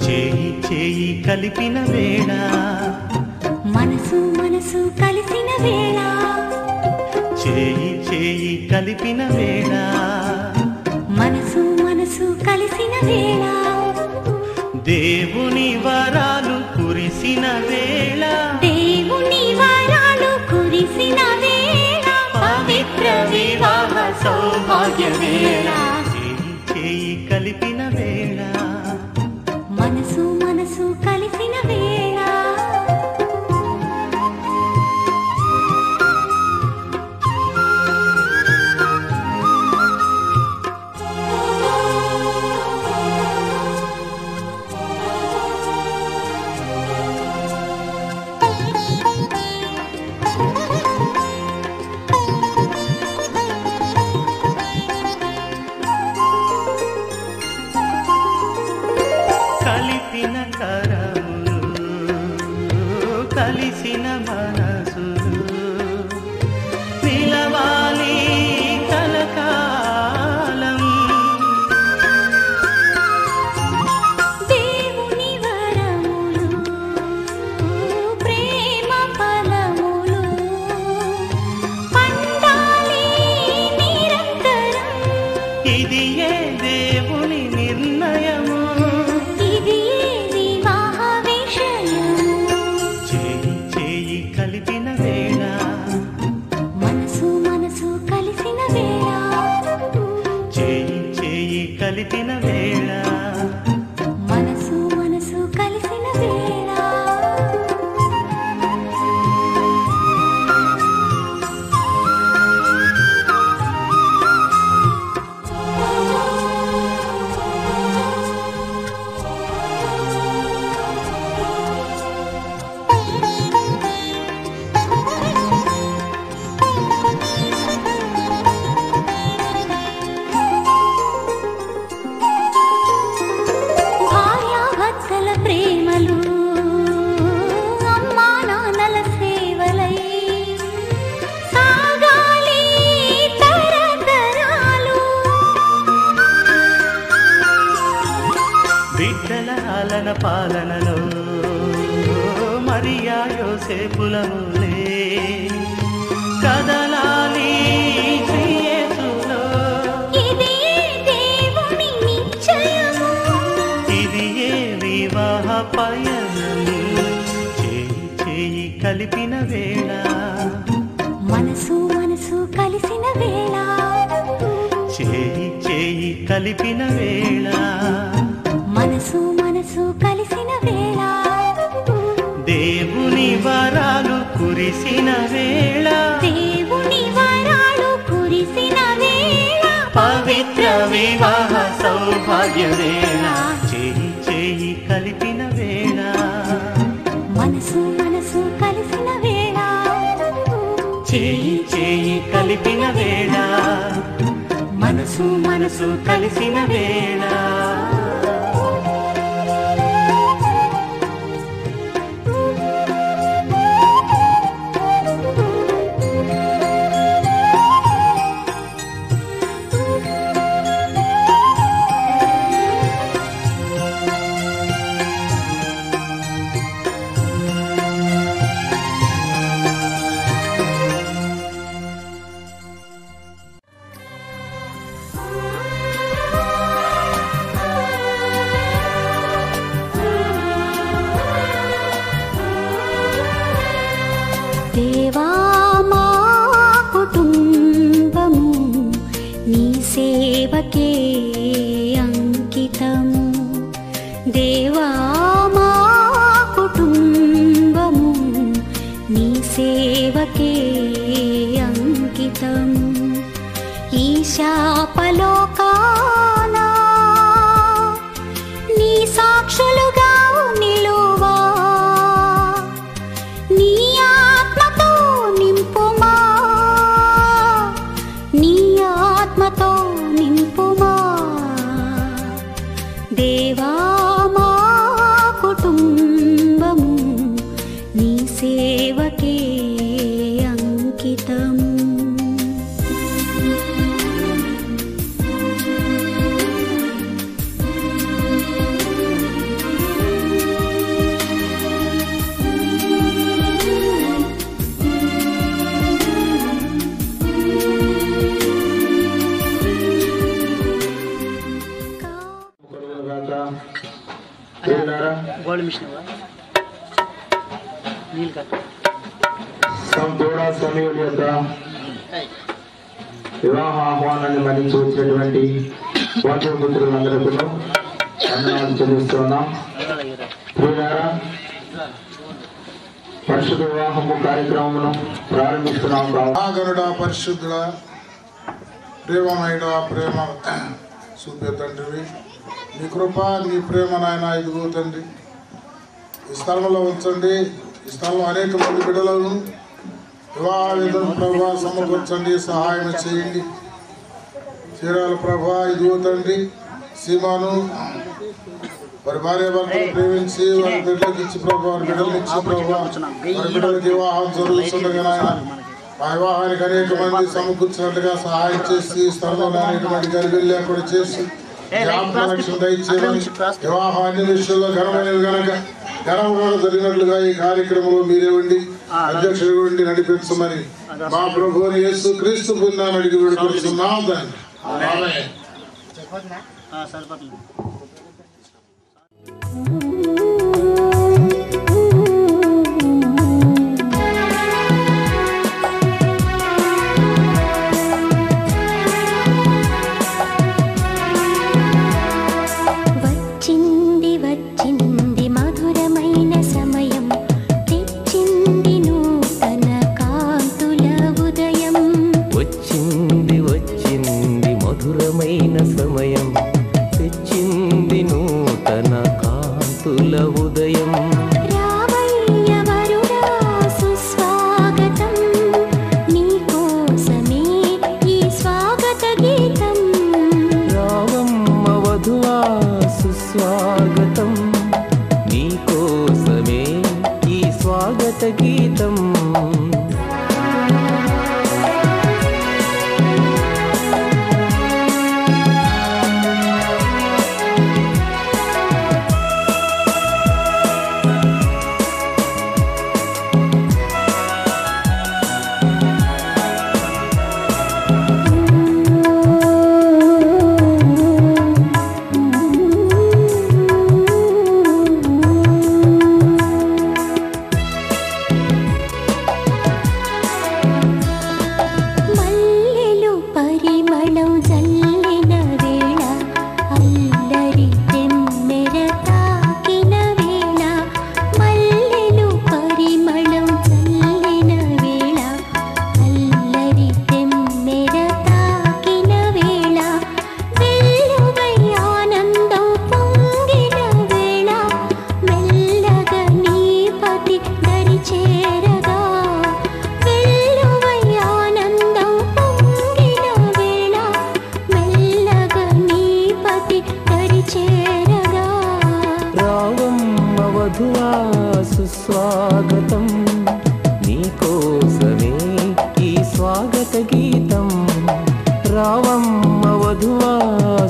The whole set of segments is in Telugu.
చేయి కలిపిన వేళ మనసు మనసు కలిసిన వేళ చేయి కలిపిన వేళ మనసు మనసు కలిసిన వేళ దేవుని వరాలు కురిసిన వేళ సౌభాగ్య వేళ చేయి చేయి కలిపిన వేళ మనసు మనసు కలిసిన వేళ కలిపిన కరములు కలిసిన మనసులు నిలవాలి కలకాలం దేవుని వరములు ప్రేమ ఫలములు పండాలి నిరంతరం ఇది ఏ దేవుని నిర్ణయము ఇది వివాహ విషయము చేయి చేయి కలిపిన వేళ మనసు మనసు కలిసిన వేళ చేయి చేయి కలిపిన వేళ మనసు మనసు కలిసిన వేళ భార్యాభర్తల ప్రేమలు అమ్మా నాన్నల సేవలై సాగాలి తరతరాలు బిడ్డల ఆలన పాలనలో మరియా యోసేపులములే కదలాలి యేసులో ఇది దేవుని నిశ్చయము ఇది ఏ వివాహ పయనం చేయి చేయి కలిపిన వేళ మనసు మనసు కలిసిన వేళ చేయి చేయి కలిపిన వేళ మనసు మనసు కలిసిన వేళ దేవుని వరాలు కురిసిన వేళ దేవుని వరాలు కురిసిన వేళ పవిత్ర వివాహ సౌభాగ్య వేళ చేయి చేయి కలిపిన వేళ మనసు మనసు కలిసిన వేళ చేయి చేయి కలిపిన వేళ మనసు మనసు కలిసిన వేళ దేవా మా కుటుంబము నీ సేవకే అంకితము దేవా మా కుటుంబము నీ సేవకే అంకితము ఈ శాపలోకానా నీ సాక్షులుగా నిలువా నీ ఆత్మతో నింపుమా నీ ఆత్మతో నింపుమా దేవా మా కుటుంబము నీ సేవకే అంకితము गोल्ड मिशन नील का हम थोड़ा समय हो गया था వివాహ ఆహ్వానాన్ని మన్నించి వచ్చినటువంటి బంధుమిత్రులందరికీ వందనాలు చెల్లిస్తున్నాం. ప్రియులారా, పరిశుద్ధ వివాహము కార్యక్రమమును ప్రారంభిస్తున్నాం. గరుడా పరిశుద్ధుడా, ప్రేమమయుడా, ప్రేమ చూపే తండ్రివి, నీ కృప నీ ప్రేమ నాయన ఇదిగో తండ్రి ఈ స్థలంలో ఉంచండి. ఈ స్థలంలో అనేక మంది బిడ్డలను వివాహ విధులను ప్రభా సమకూర్చండి, సహాయం చేయండి. చీరాల ప్రభా ఇదిగో తండ్రి సీమాను వారి భార్య భర్తలు ప్రేమించి వారి బిడ్డలకు ఇచ్చి ప్రభా, వారి బిడ్డలు ఇచ్చి ప్రభా, వారి బిడ్డలకి వివాహం జరుగుతుండగా ఆ వివాహానికి అనేక మంది సమకూర్చినట్లుగా సహాయం చేసి స్థలంలో అనేటువంటి గర్భిలు లేకుండా చేసి జ్ఞాపకం దయచేయమని, వివాహం అన్ని విషయంలో ఘనమైనవి కనుక ఘనంగా జరిగినట్లుగా ఈ కార్యక్రమంలో మీరే ఉండి అధ్యక్షుడు ఉండి నడిపించమని మా ప్రభువుని యేసు క్రీస్తు పుణ్యాన్ని అడిగి వేడుకొస్తున్నాం తండ్రి. ఆమేన్.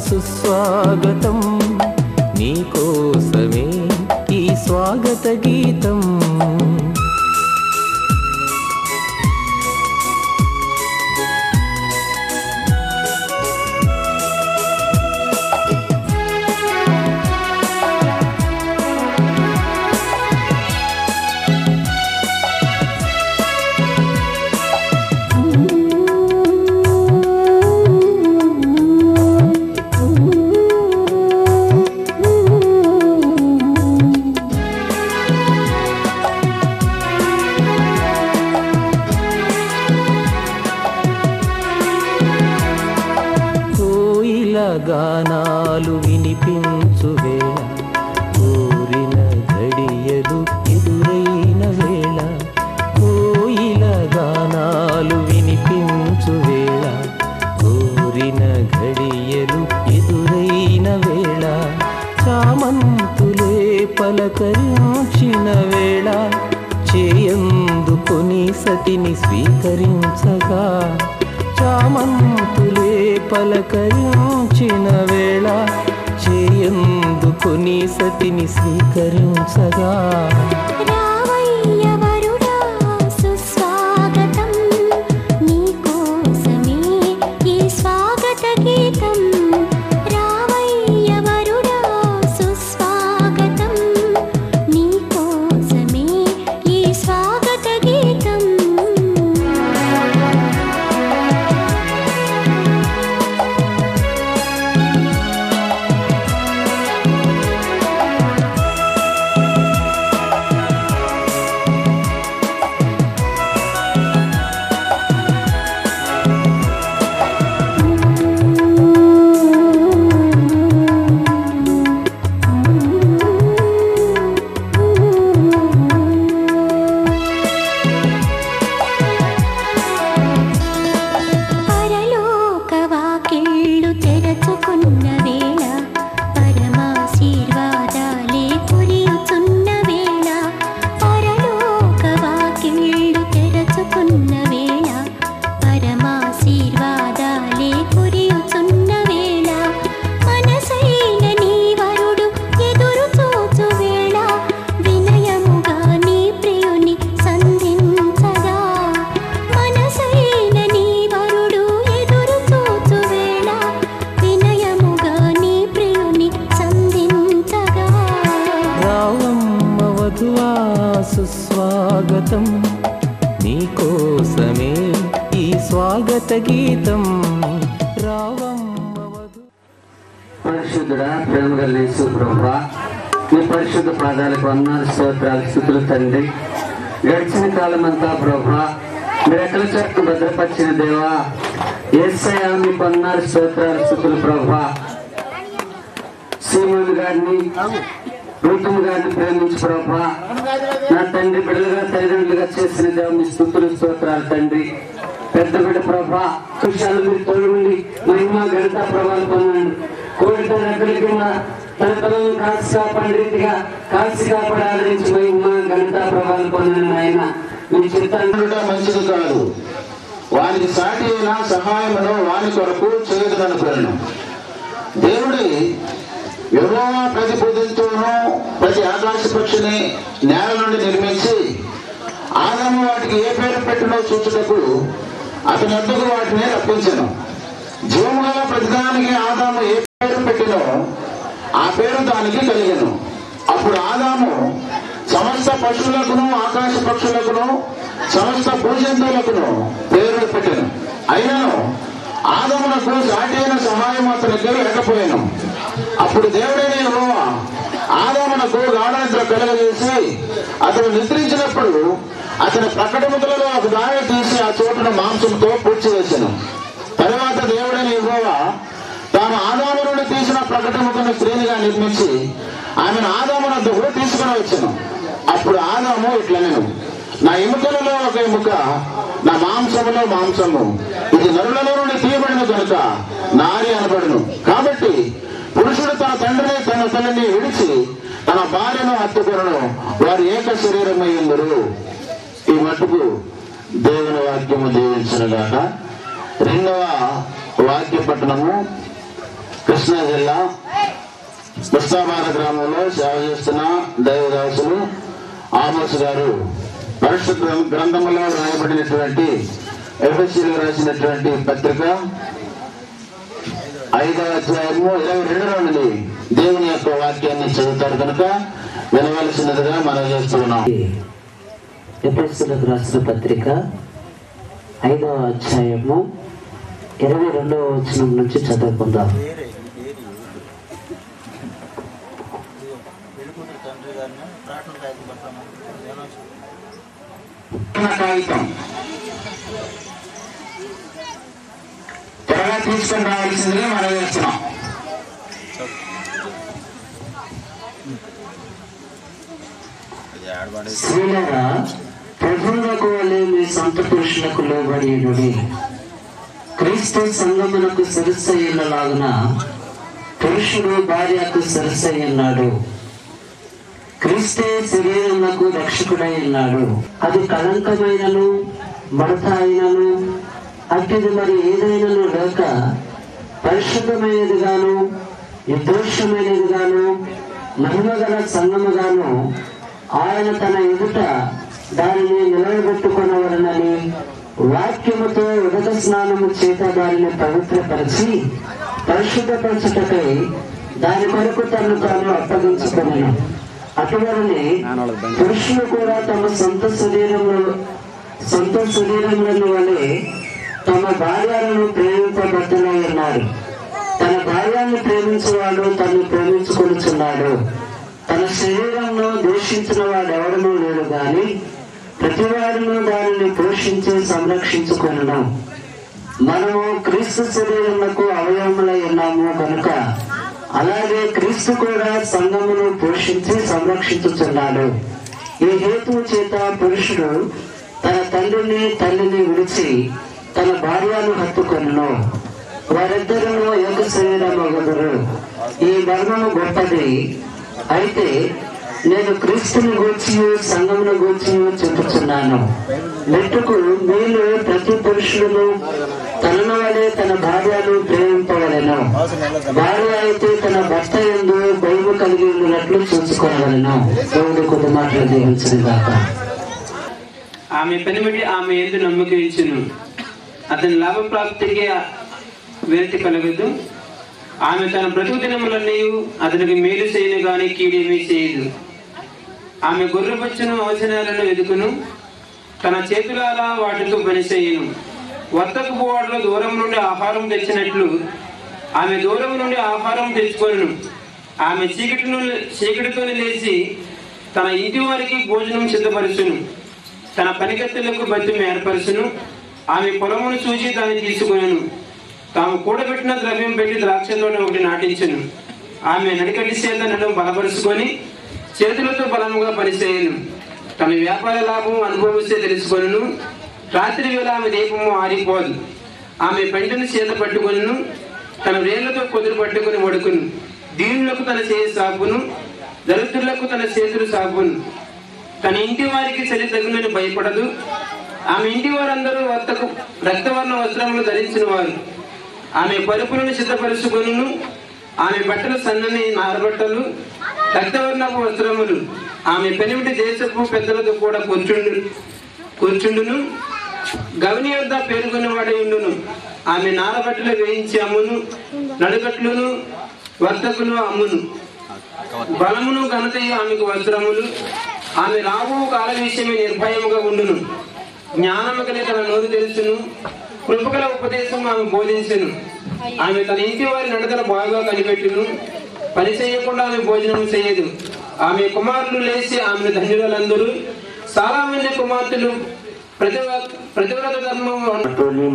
సుస్వాగతం నీకోసమే ఈ స్వాగత గీతం. గానాలు వినిపించు వేళ, కోరిన ఘడియలు ఎదురైన వేళ. కోయిల గానాలు వినిపించు వేళ, కోరిన ఘడియలు ఎదురైన వేళ. చామంతులే పలకరించిన వేళ, చేయందుకొని సతిని స్వీకరించగా. చామంతులే పలకరించిన వేళ, చేయందుకొని సతిని స్వీకరించగా. సుస్వాగతం, నీకోసమే ఈ స్వాగత గీతం. రావమ్మవధు పరిశుద్ధుడా, ప్రేమ కలిగిన యేసు ప్రభువా, నీ పరిశుద్ధ పాదాలకు వందనాలు, స్తోత్రాలు, స్తుతులు తండ్రి. గడిచిన కాలం అంతా ప్రభువా మీరు ఎక్కడ చోట్ల భద్రపరిచిన దేవా, యేసయ్యా మీకు వందనాలు, స్తోత్రాలు, స్తుతులు ప్రభువా. సీమోను గారిని, రూతుము గారిని ప్రేమించు ప్రభువా, నా తండ్రి బిడ్డలుగా తల్లిదండ్రులుగా చేసిన దేవ మీ స్తుతులు, స్తోత్రాలు తండ్రి. పెద్ద బిడ్డ ప్రభా విషయాలు మీరు తోడుండి మహిమ గణిత ప్రభావాలు పొందండి. కోరిక దగ్గరికి తన పిల్లలను కాల్చి కాపాడి రీతిగా కాల్చి కాపాడి ఆదరించి మహిమ గణిత ప్రభావాలు పొందండి. ఆయన మీ చిత్తాన్ని మంచిది కాదు, వానికి సాటి అయిన సహాయమును వాని కొరకు చేయదనుకున్నాను. దేవుడి యెహోవా ప్రతి పొద్దుతోనూ ప్రతి ఆకాశ పక్షిని నేల నుండి నిర్మించి ఆదాము వాటికి ఏ పేరు పెట్టినో చూచుటకు అతని వద్దకు వాటిని రప్పించను. జీవము గల ప్రతిదానికి ఆదాము ఏ పేరు పెట్టినో ఆ పేరు దానికి కలిగెను. అప్పుడు ఆదాము సమస్త పశువులకును ఆకాశ పక్షులకును సమస్త భూజంతువులకును పేర్లు పెట్టెను. అయినను ఆదామునకు సాటి అయిన సహాయం అతనికి లేకపోయాను. అప్పుడు దేవుడైన యెహోవా ఆదామునకు గాఢనిద్ర కలుగజేసి అతను నిద్రించినప్పుడు అతని ప్రకటములలో ఒక దారి తీసి ఆ చోటును మాంసంతో పూడ్చివేశాను. తరువాత దేవుడైన యెహోవా తాను ఆదాము నుండి తీసిన ప్రకటముకున్న స్త్రీనిగా నిర్మించి ఆమెను ఆదాము వద్దకు తీసుకుని వచ్చాను. అప్పుడు ఆదాము ఇట్లనెను, నా ఎముకలలో ఒక ఎముక, నా మాంసములో మాంసము, ఇది నరులలో నుండి తీయబడిన కనుక నారి అనబడును. కాబట్టి పురుషుడు తన తండ్రిని తన తల్లిని విడిచి తన భార్యను హత్తుకొనును, వారు ఏక శరీరమై ఉందరు. ఈ మటుకు దేవుని వాక్యము దీవించునుగాక. రెండవ వాక్య పట్టణము కృష్ణా జిల్లా ముస్తాబాద్ గ్రామంలో సేవ చేస్తున్న దైవదాసులు ఆమోస్ గారు పరిశుద్ధ గ్రంథములో రాయబడినటువంటి ఎఫెసీయులు రాసినటువంటి పత్రిక 5వ అధ్యాయము 22 నుండి దేవుని యొక్క వాక్యాన్ని చదువుతారు కనుక వినవలసినదిగా మనం చేస్తున్నాం. ఎఫెసీయులకు రాసిన పత్రిక 5వ అధ్యాయము 22వ వచనం నుంచి చదువుకుందాం. కాగితం త్వరగా తీసుకొని రావాల్సిందిగా మనం చేస్తున్నాం. స్త్రీలారా ప్రభువులకు వలె మీ సొంత పురుషులకు లోబడి క్రీస్తు సంగమునకు శిరస్సయ్యులాగున పురుషుడు భార్యకు శిరస్సై ఉన్నాడు. క్రీస్తే శరీరమునకు రక్షకుడై ఉన్నాడు. అది కళంకమైనను మడత అయినను అట్టిది మరి ఏదైనాను లేక పరిశుద్ధమైనదిగాను నిర్దోషమైనదిగాను మహిమగల సంగముగాను ఆయన తన ఎదుట దానిని నిలబెట్టుకొనవలనని వాక్యముతో ఉదక స్నానము చేత దానిని పవిత్రపరిచి పరిశుద్ధపరచుటకై దాని కొరకు తను తాను అప్పగించుకున్నాను. అటువలనే పురుషులు కూడా తమ సొంత శరీరములను వలె తమ భార్యలను ప్రేమింపబద్ధులై ఉన్నారు. తన భార్యను ప్రేమించేవాడు తను ప్రేమించుకొనుచున్నాడు. తన శరీరంలో దూషించిన వాడు ఎవడనూ లేడు గాని ప్రతివాడును దానిని పోషించి సంరక్షించుకొనును. మనము క్రీస్తు శరీరములకు అవయవములై ఉన్నాము కనుక అలాగే క్రీస్తు కూడా సంఘమును పోషించి సంరక్షించుచున్నాడు. ఈ హేతువు చేత పురుషుడు తన తండ్రిని తల్లిని విడిచి తన భార్యను హత్తుకొనును, వారిద్దరూ ఏక శరీరమగుదురు. ఈ మర్మము గొప్పది. అయితే నేను క్రీస్తుని గూర్చి సంఘమును గూర్చి చెప్పుచున్నాను. మెట్టుకు మీరు ప్రతి పురుషుడును తనను వలె తన భార్యను ప్రేమింపవలెను. భార్య అయితే తన భర్త యందు భయము కలిగి ఉన్నట్లు చూసుకోవలను. దేవుడు కొద్ది మాటలు దీవించును గాక. ఆమె పనిబట్టి ఆమె యందు నమ్మక ఇచ్చును. అతని లాభ ప్రాప్తికి విరతి కలగదు. ఆమె తన బ్రతుకు దినములన్నీ అతనికి మేలు చేయను గాని కీడేమీ చేయదు. ఆమె గొర్రెబొచ్చును అవసరాలను వెతుకును, తన చేతులారా వాటితో పనిచేయును. వర్తకు పోవాడలో దూరం నుండి ఆహారం తెచ్చినట్లు ఆమె దూరం నుండి ఆహారం తెచ్చుకొనును. ఆమె చీకటితో లేచి తన ఇంటి వారికి భోజనం సిద్ధపరుచును. తన పనికత్తెలకు బతిని ఏర్పరచును. ఆమె పొలమును చూచి దాన్ని తీసుకొనును. తాము కూడబెట్టిన ద్రవ్యం పెట్టి ద్రాక్ష తోట ఒకటి నాటించును. ఆమె నడికట్టి చేత నన్ను బలపరుచుకొని చేతులతో బలముగా పనిచేయను. తన వ్యాపార లాభం అనుభవిస్తే తెలుసుకొనును. రాత్రి వేళ ఆమె దీపము ఆరిపోదు. ఆమె పెంటను చేత పట్టుకొనును. తన వేళ్లతో పొదులు పట్టుకుని వడుకును. దీనులకు తన చేయి సాపును, దరిద్రులకు తన చేతులు సాపును. తన ఇంటి వారికి చలి తగునని భయపడదు. ఆమె ఇంటి వారందరూ రక్తవర్ణ వస్త్రములు ధరించిన వారు. ఆమె పరుపులను సిద్ధపరుచుకొనును. ఆమె బట్టలు సన్నని నారబట్టలు, రక్తవర్ణపు వస్త్రములు. ఆమె పెనిమిటి దేశపు పెద్దలతో కూడా కూర్చుండును. గవని వద్ద పేర్కొన్నవాడై ఉండును. ఆమె నారబట్టలు వేయించి అమ్మును. నడుగట్లును వర్తకులు అమ్మును. బలమును ఘనతయు ఆమెకు వస్త్రములు. ఆమె రాబో కాల విషయమే నిర్భయముగా ఉండును. జ్ఞానము కలిగి తన నోరు తెలుసును. కృపగల ఉపదేశం ఆమె బోధించును. ఆమె తన ఇంటి వారి నడతల బాగా కనిపెట్టును. పని చేయకుండా ఆమె భోజనం చేయదు. ఆమె కుమారులు లేచి ఆమెను ధన్యులందరూ. చాలా మంది కుమార్తెలు ప్రతివ్రత ధర్మం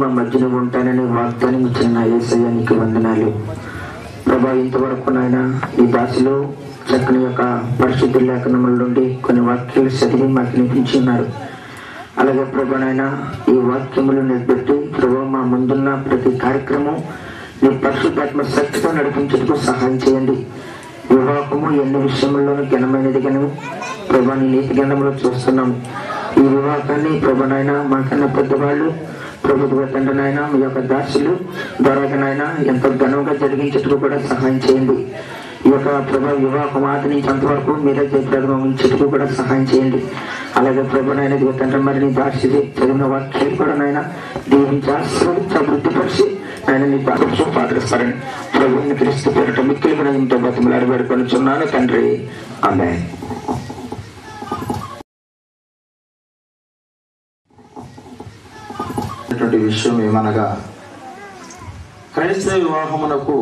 మా మధ్యలో ఉంటానని వాగ్దానం ఇచ్చిన యేసయ్య నీకు వందనాలు ప్రభా. ఇంతవరకు నాయన ఈ దాసిలో చక్కని యొక్క పరిశుద్ధ లేఖనముల నుండి కొన్ని వాక్యాలు చదివి మాకు వినిపించున్నారు. అలాగే ప్రభా నాయన ఈ వాక్యములు నిలబెట్టి ప్రభా మా ముందున్న ప్రతి కార్యక్రమం నీ పరిశుద్ధాత్మ శక్తితో నడిపించడానికి సహాయం చేయండి. వివాహము ఎన్ని విషయంలోనూ ఘనమైనది గను ప్రభా నీ నీతి గంధంలో చూస్తున్నాం. ఈ వివాహాన్ని ప్రభా నాయన మాకన్నా పెద్దవాళ్ళు ప్రభుత్వ తండ్రి నాయన మీ యొక్క దాసులు ద్వారా నాయన ఎంతో ఘనంగా జరిగించటకు కూడా సహాయం చేయండి. ఈ యొక్క ప్రభా వివాహం ఆది నుంచి అంతవరకు మీరే జయప్రదమించటకు కూడా సహాయం చేయండి. అలాగే ప్రభు నాయన తండ్రి మరి నీ దాసి చదివిన వాక్యాలు కూడా నాయన దీవించి ఆశీర్వదించి అభివృద్ధిపరిచి ఆయన నీ దాసు పాటిస్తారని ప్రభుని క్రీస్తు పేరట మిక్కిలి ఇంతో బతుములు అడిపెడుకొనిచున్నాను తండ్రి. ఆమేన్. విషయం ఏమనగా క్రైస్తవ వివాహమునకు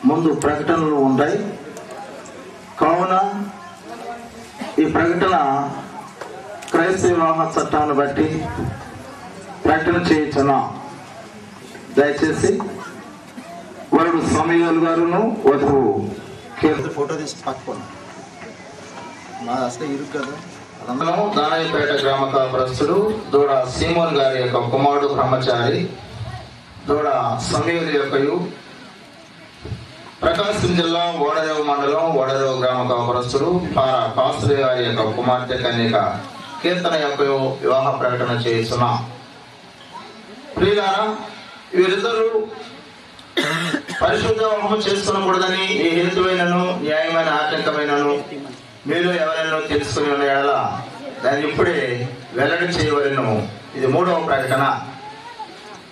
ముందు ప్రకటనలు ఉంటాయి. కావున ఈ ప్రకటన క్రైస్తవ వివాహ చట్టాన్ని బట్టి ప్రకటన చేయించున్నా. దయచేసి వరుడు సమయాలు గారును వధువు ఫోటో తీసి పట్టుకోండి. మా అసలు ఇరుకు కదా. దానయ్యపేట గ్రామ కాపురస్తుడు దూడ సీమోన్ గారి యొక్క కుమారుడు బ్రహ్మచారి దూడ సమీరుల యొక్కయు ప్రకాశం జిల్లా ఓడరేవు మండలం ఓడరేవు గ్రామ కాపురస్తుడు పారా కాసులు గారి యొక్క కుమార్తె కన్యక కీర్తన యొక్కయు వివాహ ప్రకటన చేస్తున్నా. ప్రియులారా, వీరిద్దరూ పరిశుద్ధ వివాహం చేసుకునకూడదని ఏ హేతువైనను న్యాయమైన ఆటంకమైనను మీరు ఎవరైనా తెలుసుకుని ఉన్న ఎడల దాన్ని ఇప్పుడే వెల్లడి చేయవలను. ఇది 3వ ప్రకటన.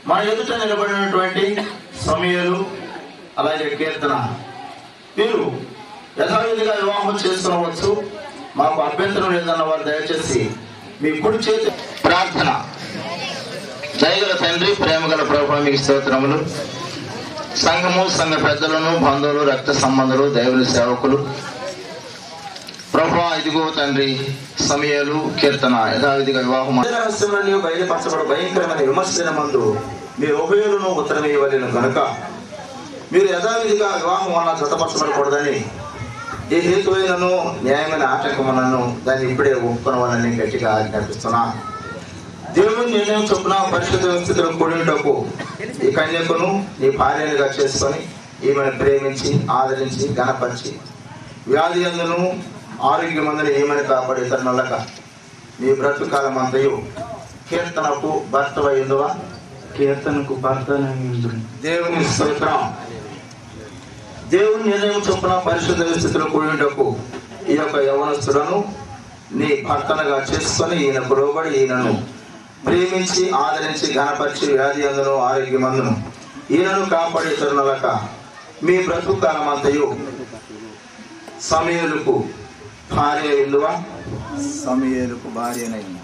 మన ఎదుట నిలబడినటువంటి సమయాలు అలాగే కీర్తన మీరు యథావిధిగా వివాహం చేసుకోవచ్చు. మాకు అభ్యంతరం లేదన్న వారు దయచేసి మీ కుడి చేతి ప్రార్థన. దయగల తండ్రి, ప్రేమగల ప్రభువా మీకు స్తోత్రములు. సంఘము, సంఘ పెద్దలను, బంధువులు, రక్త సంబంధులు, దైవుల సేవకులు ప్రభువా, ఇదిగో తండ్రి సమయాలు కీర్తన యథావిధిగా వివాహం రహస్యములను బయలుపరచబడ భయంకరమైన విమర్శన మందు మీ ఉభయులను ఉత్తరమేయవలెను కనుక మీరు యథావిధిగా వివాహం వల్ల జతపరచబడకూడదని ఏ హేతువైనను న్యాయమైన ఆటంకములను దాన్ని ఇప్పుడే ఒప్పుకొనవాలని గట్టిగా ఆజ్ఞాపిస్తున్నా. దేవుని నిర్ణయం చొప్పున పరిశుద్ధ స్థితిలో కూడినటకు ఈ కన్యకును నీ భార్యగా చేసుకొని ఈమెను ప్రేమించి ఆదరించి ఘనపరిచి వ్యాధి అందును ఆరోగ్యమందును ఏమని కాపాడే తరుణలక మీ బ్రతుకాలం అంతయు కీర్తనకు భర్తవైందువా కీర్తనకు భర్త దేవుని స్తోత్రం. దేవుని నిర్ణయం చొప్పున పరిశుద్ధ స్థితిలో కూడినటకు ఈ యొక్క యవనస్తులను నీ భర్తనగా చేసుకొని ఈయనకు లోబడి ఈయనను ప్రేమించి ఆదరించి ఘనపరిచి వ్యాధి అందును ఆరోగ్యమందును ఈయనను కాపాడే తరుణలక మీ బ్రతుకాలం అంతయు సమయాలకు భార్య ఇల్లువా సమూయేలుకు భార్యనైంది.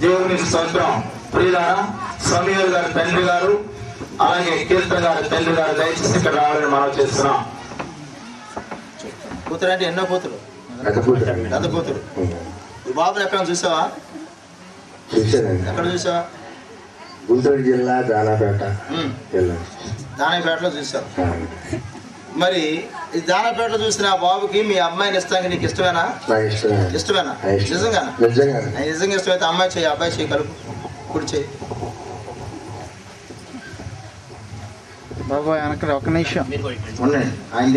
దేవుని స్తోత్రం. ప్రియులారా, సమూయేలు గారి తండ్రి గారు అలాగే కీర్తన గారి తండ్రి గారు దయచేసి ఇక్కడ రావాలని మనం చేస్తున్నాం. కూతురు అంటే ఎన్నో కూతురు? పెద్ద కూతురు. ఈ బాబుని ఎక్కడ చూసావా? ఎక్కడ చూసావా? గుంటూరు జిల్లా దానాపేట దానాపేటలో చూసావు. మరి ఈ దానాపేటలో చూసిన ఆ బాబుకి మీ అమ్మాయిని ఇస్తానికి నీకు ఇష్టమేనా? ఇష్టమేనా? నిజంగా నిజంగా ఇష్టమైతే అమ్మాయి చేయి, అబ్బాయి చేయి కలుపు, కుడి చేయి. బాబు వెనక ఒక్క నిమిషం ఉండండి. ఆయన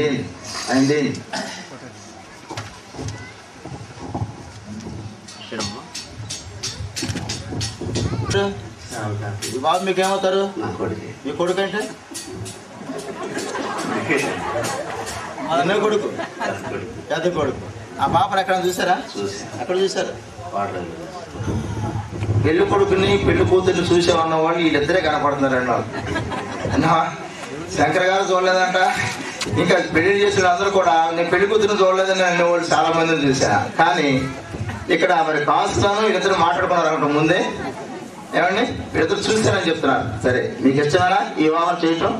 దేని ఈ బాబు మీకేమవుతారు? మీ కొడుకు అంటే అన్న కొడుకు, పెద్ద కొడుకు. ఆ పాపను ఎక్కడ చూసారా? ఎక్కడ చూసారు? పెళ్లి కొడుకుని పెళ్లి కూతుర్ని చూసామన్న వాళ్ళు వీళ్ళిద్దరే కనపడుతున్నారండి. అన్నా శంకర్ గారు చూడలేదంట, ఇంకా పెళ్లి చేసిన అందరూ కూడా నేను పెళ్లి కూతురుని చూడలేదని అనే వాళ్ళు చాలా మందిని చూసా. కానీ ఇక్కడ మరి కాస్తాను వీళ్ళిద్దరు మాట్లాడుకున్నారు అనుకుంటా ముందే. ఏమండి వీళ్ళిద్దరు చూస్తారని చెప్తున్నారు. సరే, మీకు ఇష్టమేనా ఈ వివాహం చేయటం?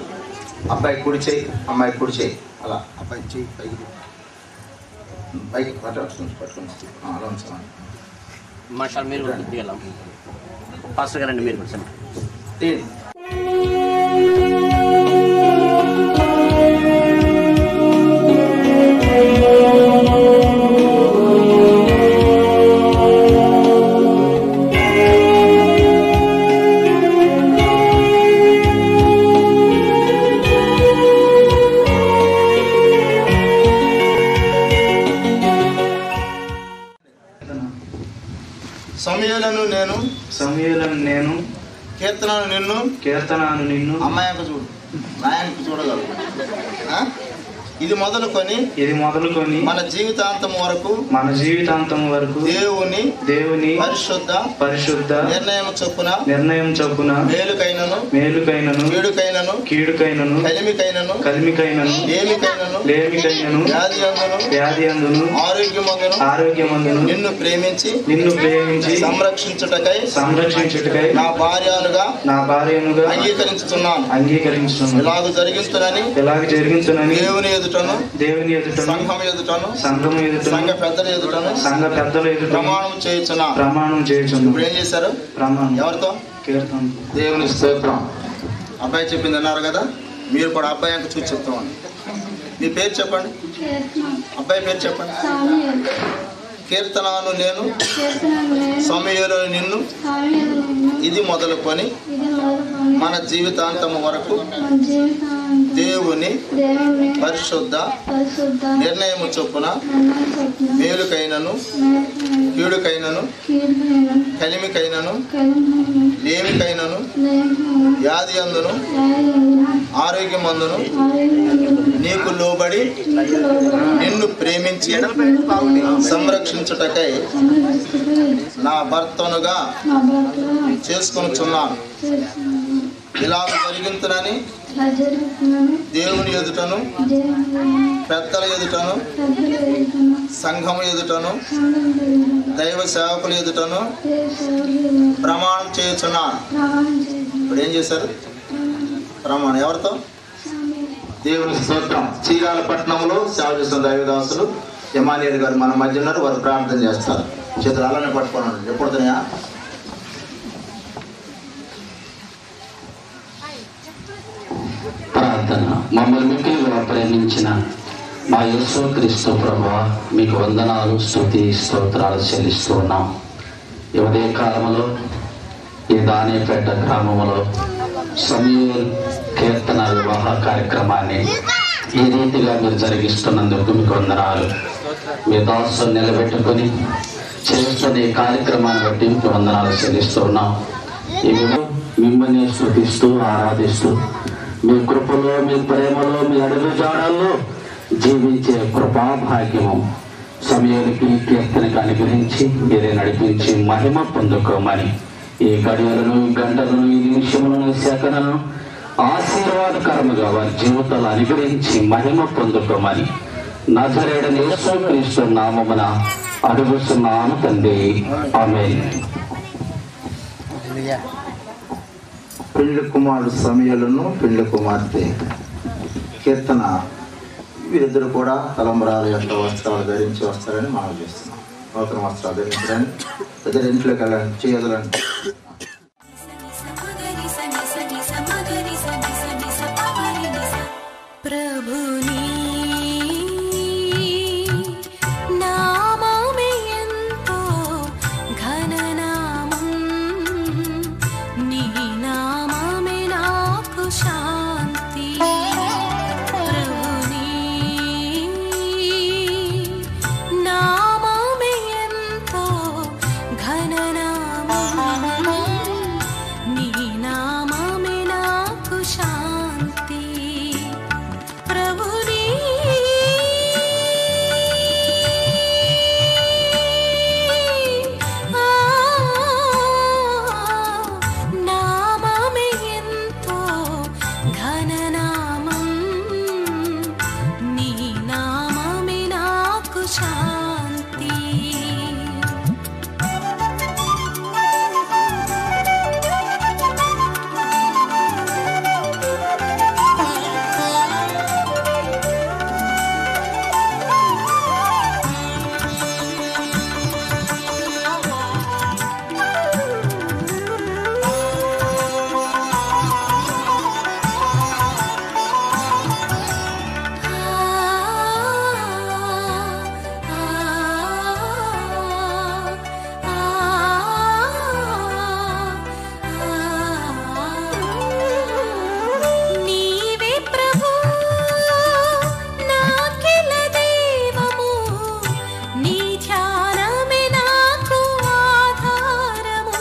అబ్బాయి కుడి చేయి, అమ్మాయి కుడి చేయి. అలా అబ్బాయి చేయి పైకి పట్టుకుని అలా ఉంచాలి. మాస్టర్ మీరు కూడా దిగలం. పాస్టర్ గారండి మీరు కూడా. సమూయేలును నేను కీర్తనను నిన్ను అమ్మాయికి చూడు, నాయనకి చూడగలరు. ఇది మొదలుకొని మన జీవితాంతం వరకు దేవుని పరిశుద్ధ నిర్ణయం చొప్పున మేలుకైనను కీడుకైనను కలిమికైనను లేమికైనను వ్యాధి అందును ఆరోగ్యమందును నిన్ను ప్రేమించి సంరక్షించుటకై నా భార్యనుగా అంగీకరించుతున్నాను. ఇలాగ జరిగించునని దేవుని ఎదుటను సంఘం ఎదుటను సంఘ పెద్దల ఎదుటను ప్రమాణం చేయుచున్నాను. ఇప్పుడు ఏం చేశారు? ఎవరితో? దేవుని స్తోత్రం. అబ్బాయి చెప్పింది అన్నారు కదా, మీరు కూడా అబ్బాయి అంక చూసి చెప్తామని. మీ పేరు చెప్పండి, అబ్బాయి పేరు చెప్పండి. కీర్తనను నేను, సమూయేలును నిన్ను. ఇది మొదలుకొని మన జీవితాంతము వరకు దేవుని పరిశుద్ధ నిర్ణయము చొప్పున మేలుకైనను కీడుకైనను కలిమికైనను లేమికైనను వ్యాధి అందును ఆరోగ్యమందును నీకు లోబడి నిన్ను ప్రేమించి సంరక్షించుటకై నా భర్తనుగా చేసుకొనుచున్నాను. ఇలాగ జరిగించునని దేవుని ఎదుటను పెద్దల ఎదుటను సంఘము ఎదుటను దైవ సేవకుల ఎదుటను ప్రమాణం చేయుచున్నాను. ఇప్పుడు ఏం చేశారు? ప్రమాణం ఎవరితో? దేవుని స్తోత్రం. చీరాలపట్నంలో సేవ చేస్తున్న దైవదాసులు ఎమానియల్ గారు మన మధ్య ఉన్నారు. వారు ప్రార్థన చేస్తారు. చేతులు అలానే పట్టుకున్నాను. ఎప్పుడుతున్నాయా? ప్రార్థన. మమ్మల్ని మిక్కిలిగా ప్రేమించిన మా యేసుక్రీస్తు ప్రభువా, మీకు వందనాలు, స్తుతి, స్తోత్రాలు చెల్లిస్తూ ఉన్నాం. ఈ ఉదయ కాలంలో ఈ దానిపేట గ్రామంలో సమూయేలు కీర్తన వివాహ కార్యక్రమాన్ని ఈ రీతిగా మీరు జరిగిస్తున్నందుకు మీకు వందనాలు. మీ దాసుని నిలబెట్టుకుని చేస్తున్న ఈ కార్యక్రమాన్ని బట్టి మీకు వందనాలు చెల్లిస్తూ ఉన్నాం. ఈ మిమ్మల్ని స్తుతిస్తూ ఆరాధిస్తూ మీ కృపలో, మీ ప్రేమలో, మీ అడుగు జాడల్లో జీవించే కృపా భాగ్యము సమూయేలుకి కీర్తనకు అనుగ్రహించి మీరే నడిపించి మహిమ పొందుకోమని ఈ గడియలను, గంటలను, ఈ నిమిషములను, సెకలను ఆశీర్వాదకరముగా వారి జీవితాలు అనుగ్రహించి మహిమ పొందుకోమని నజరేయుడైన యేసుక్రీస్తు నామమున అడుగుతున్నాను తండ్రి, ఆమేన్. పెళ్లి కుమారుడు సమయలను పెళ్లి కుమార్తె కీర్తన వీరిద్దరు కూడా తలంబరాల యొక్క వస్త్రాలు ధరించి వస్తారని మనం చేస్తున్నాం. నూతన వస్త్రాలు ధరించడానికి ఇద్దరు ఇంట్లోకి వెళ్ళండి, చేయదులండి. ప్రభుని నామమే ఎంతో ఘననామం, నీ నామమే నాకు శాంతి. ప్రభుని నామమే ఎంతో ఘననామం, నీ నామమే నాకు శాంతి. ప్రభుని నామమే ఎంతో ఘననామం, నీ నామమే నాకు శాంతి. నీవే ప్రభు నాకెల దైవము, నీ ధ్యానమే నాకు ఆధారము.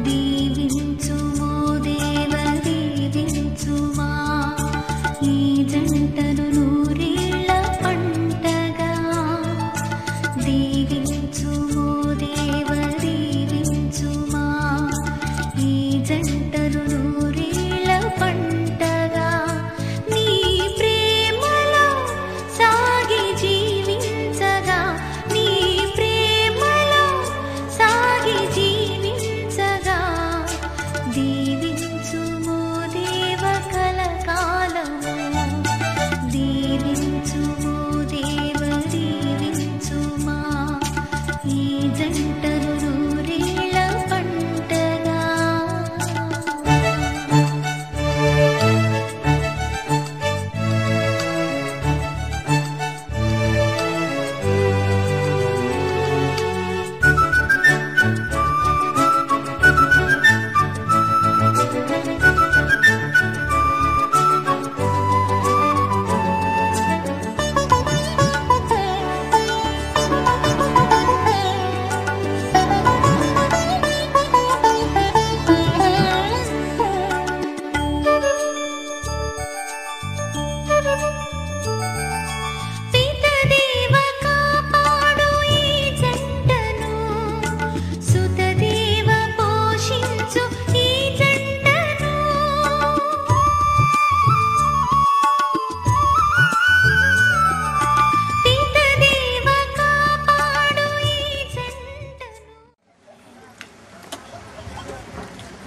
దీవించుమో దేవ దీవించుమా, ఈ జంటను నూరేళ్ల పంటగా. దీవించుమో దేవ దీవించుమా, ఈ జంటను నూరేళ్ల పంటగా. నీ ప్రేమలో సాగి జీవించగా, నీ ప్రేమలో సాగి జీవించగా. దీవించుమో దేవ కలకాలము, దీవించుమో దేవ దీవించుమా, ఈ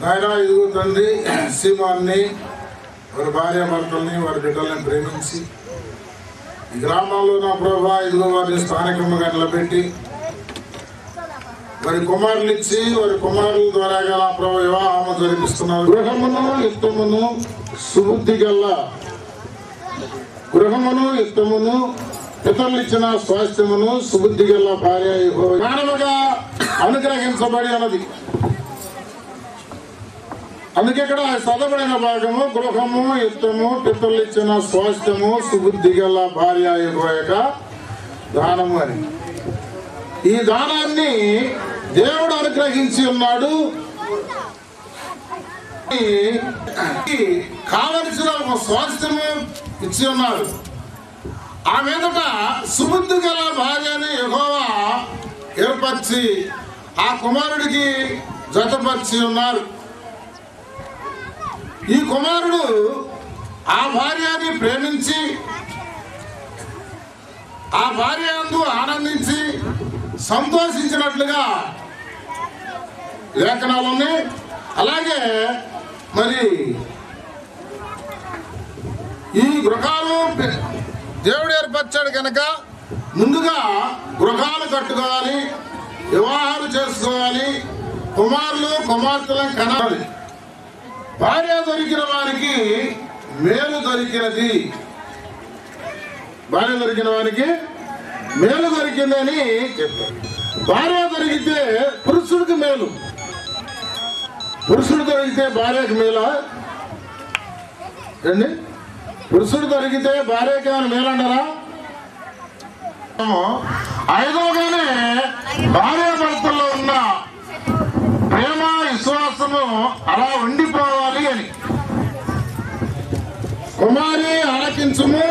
నాయన ఇదిగో తండ్రి సీమాన్ని వారి భార్యాభర్తల్ని వారి బిడ్డల్ని ప్రేమించి ఈ గ్రామంలో నా ప్రభా ఇదిగో వారిని స్థానికంగా నిలబెట్టి వారి కుమారులు ఇచ్చి వారి కుమారుల ద్వారా నా ప్రభా వివాహము జరిపిస్తున్నారు. గృహమును యుక్తమును సుబుద్ధి గల్ల గృహమును యుక్తమును పితరులు ఇచ్చిన స్వాస్థ్యమును సుబుద్ధి గల భార్య జ్ఞానముగా అనుగ్రహించబడి అన్నది. అందుకే ఇక్కడ చదవబడిన భాగము గృహము యుక్తము పితరులు ఇచ్చిన స్వాస్థ్యము సుబుద్ధి గల భార్య యొక్క దానము అని. ఈ దానాన్ని దేవుడు అనుగ్రహించి ఉన్నాడు. కావలసిన ఒక స్వాస్థ్యము ఇచ్చి ఉన్నాడు. ఆ మీదట సుబుద్ధి గల భార్యని యెహోవా ఏర్పరిచి ఆ కుమారుడికి జతపరిచి ఉన్నారు. ఈ కుమారుడు ఆ భార్యని ప్రేమించి ఆ భార్య యందు ఆనందించి సంతోషించినట్లుగా లేఖనాలు ఉన్నాయి. అలాగే మరి ఈ గృహాలు దేవుడు ఏర్పరిచాడు కనుక ముందుగా గృహాలు కట్టుకోవాలి, వివాహాలు చేసుకోవాలి, కుమారులు కుమార్తెలను కనాలి. భార్య దొరికిన వారికి మేలు దొరికినది, భార్య దొరికిన వారికి మేలు దొరికిందని చెప్పారు. భార్య దొరికితే పురుషుడికి మేలు, పురుషుడు దొరికితే భార్యకి మేలా అండి? పురుషుడు దొరికితే భార్యకి ఏమైనా మేలంటారా? ఐదోగానే భార్య భర్తల్లో ఉన్న ప్రేమ విశ్వాసము అలా ఉండిపోవాలి అని. కుమారి ఆలకించుము,